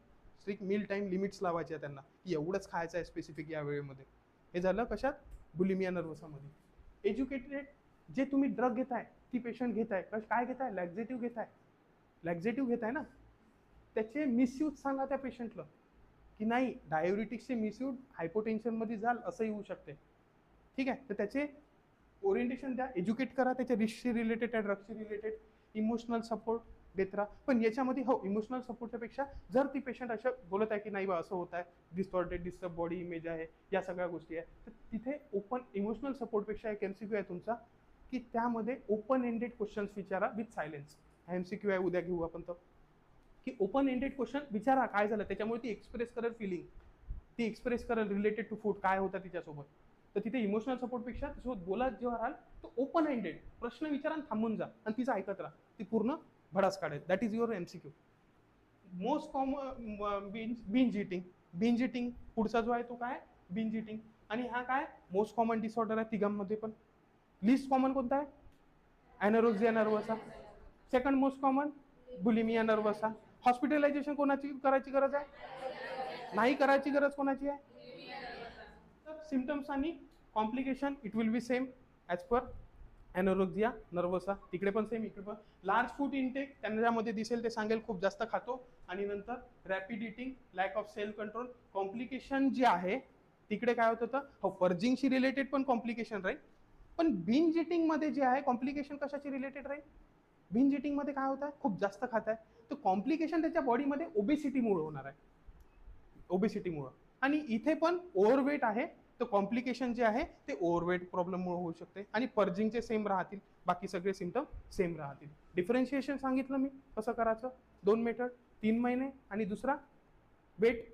S1: strict meal time limits लावायच्या त्यांना की एवढंच खायचं आहे स्पेसिफिक या वेळेमध्ये. हे झालं कशात, बुलिमिया नर्वसामध्ये. एज्युकेटेड जे तुम्ही ड्रग घेताय, ती पेशंट घेताय, काय घेताय, लॅक्झेटिव्ह घेताय, लॅक्झेटिव्ह घेताय ना, त्याचे मिसयूज सांगा त्या पेशंटला की नाही, डायोरिटिक्सचे मिसयूज हायपोटेन्शनमध्ये जाल असंही होऊ शकते. ठीक आहे. तर त्याचे ओरिएंटेशन द्या, एज्युकेट करा, त्याच्या रिस्कशी रिलेटेड, त्या ड्रग्सशी रिलेटेड, इमोशनल सपोर्ट देत राहा. पण याच्यामध्ये हो इमोशनल सपोर्टच्या पेक्षा जर ती पेशंट असं बोलत आहे की नाही बा असं होत आहे, डिस्टॉर्टेड डिस्टर्ब बॉडी इमेज आहे, या सगळ्या गोष्टी आहे, तर तिथे ओपन इमोशनल सपोर्टपेक्षा एक एमसीक्यू आहे तुमचा की त्यामध्ये ओपन एंडेड क्वेश्चन्स विचारा विथ सायलेन्स. हा एमसीक्यू आहे, उद्या घेऊ आपण तो, की ओपन एंडेड क्वेश्चन विचारा काय झालं, त्याच्यामुळे ती एक्सप्रेस करेल फिलिंग, ती एक्सप्रेस करेल रिलेटेड टू फूड काय होता तिच्यासोबत. तर तिथे इमोशनल सपोर्टपेक्षा तिच्यासोबत बोला जेव्हा राहाल तो ओपन एंडेड प्रश्न विचारा आणि थांबून जा आणि तिचं ऐकत राहा, ती पूर्ण भडास काढेल. That is your MCQ. Most common binge eating. Binge eating पुढचा जो आहे तो काय, बिंज इटिंग. आणि हा काय मोस्ट कॉमन डिसऑर्डर आहे तिघांमध्ये पण. लिस्ट कॉमन कोणता आहे, anorexia nervosa. Second most common bulimia nervosa. Hospitalisation कोणाची करायची गरज आहे, नाही करायची गरज कोणाची आहे. तर सिम्टम्स आणि complication it will be same as per anorexia nervosa. तिकडे पण सेम, इकडे पण. लार्ज फूड इनटेक त्यांच्यामध्ये दिसेल, ते सांगेल खूप जास्त खातो. आणि नंतर rapid eating, lack of self control. Complication जे आहे तिकडे काय होत होतं, हो पर्जिंगशी रिलेटेड पण कॉम्प्लिकेशन राहील. पण बिंज इटिंग मध्ये जे आहे कॉम्प्लिकेशन कशाची रिलेटेड राहील, बिंज इटिंग मध्ये काय होत आहे, खूप जास्त खात आहे, तर कॉम्प्लिकेशन त्याच्या बॉडीमध्ये ओबेसिटीमुळे होणार आहे, ओबेसिटीमुळं. आणि इथे पण ओव्हरवेट आहे, तर कॉम्प्लिकेशन जे आहे ते ओव्हरवेट प्रॉब्लेममुळे होऊ शकते. आणि पर्जिंगचे सेम राहतील, बाकी सगळे सिम्टम सेम राहतील. डिफरन्शिएशन सांगितलं मी कसं करायचं, 2 मेथड, 3 महिने आणि दुसरा वेट.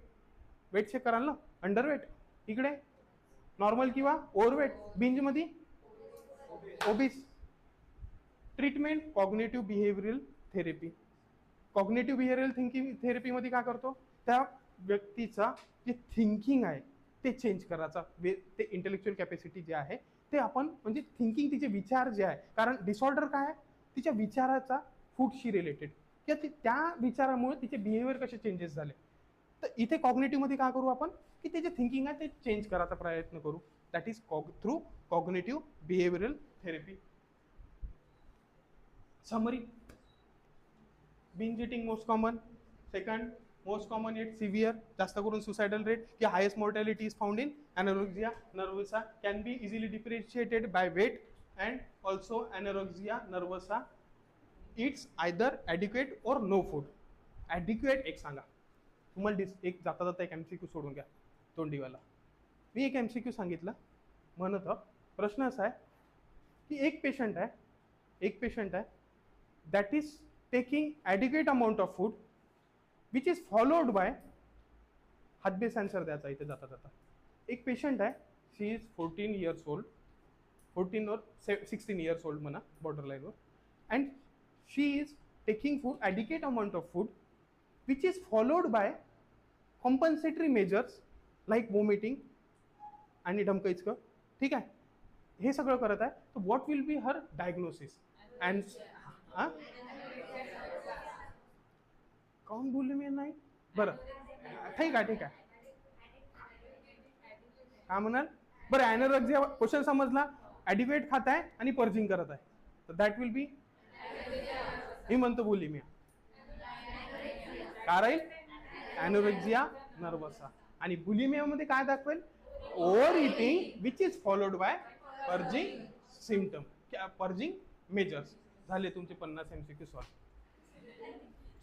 S1: वेट चेक कराल ना, अंडरवेट इकडे, नॉर्मल किंवा ओव्हरवेट, बिंजमध्ये obese. Treatment cognitive behavioural therapy. Cognitive behavioural thinking थेरपीमध्ये काय करतो, त्या व्यक्तीचा जे थिंकिंग आहे ते चेंज करायचा, ते इंटेलेक्च्युअल कॅपॅसिटी जे आहे ते आपण, म्हणजे थिंकिंग, तिचे विचार जे आहे, कारण डिसऑर्डर काय आहे, तिच्या विचाराचा फूडशी रिलेटेड किंवा त्या विचारामुळे तिचे बिहेवियर कसे चेंजेस झाले. तर इथे कॉग्नेटिव्हमध्ये काय करू आपण, की ते जे थिंकिंग आहे ते चेंज करायचा प्रयत्न करू. That is through cognitive behavioural therapy. Summary, binge eating most common. Second most common yet severe, जास्त करून सुसाइडल रेट की highest mortality is found in anorexia nervosa. Can be easily differentiated by weight and also anorexia nervosa it's either adequate और no food. Adequate एक सांगा तुम्हाला, एक जाता जाता एक एमसीक्यू सोडून घ्या तोंडीवाला. मी एक एमसीक्यू सांगितलं म्हणत, प्रश्न असा आहे की एक पेशंट आहे that is taking adequate amount of food which is followed by, हातबेस आन्सर द्यायचा इथे जाता जाता, एक पेशंट आहे, she is 14 years old, 14 or 16 years old म्हणा, borderline, and she is taking food, adequate amount of food, which is followed by compensatory measures like vomiting आणि ढमकइचकं, ठीक आहे, हे सगळं करत आहे. तर what will be her diagnosis? And काऊन बोलले मी नाही? बरं, ठीक आहे, ठीक आहे, काय म्हणाल? बरं, ॲनोरेक्सिया क्वेश्चन समजला. ॲडिक्वेट खात आहे आणि पर्जिंग करत आहे, तर दॅट विल बी, मी म्हणतो बुलिमिया. काय राहील? ॲनोरेक्सिया नर्वसा. आणि बुलिमियामध्ये काय दाखवेल? Over eating which is followed bye purging symptom, purging measures. झाले तुमचे 50 MCQ सॉल्व.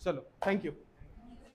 S1: चलो, थँक्यू.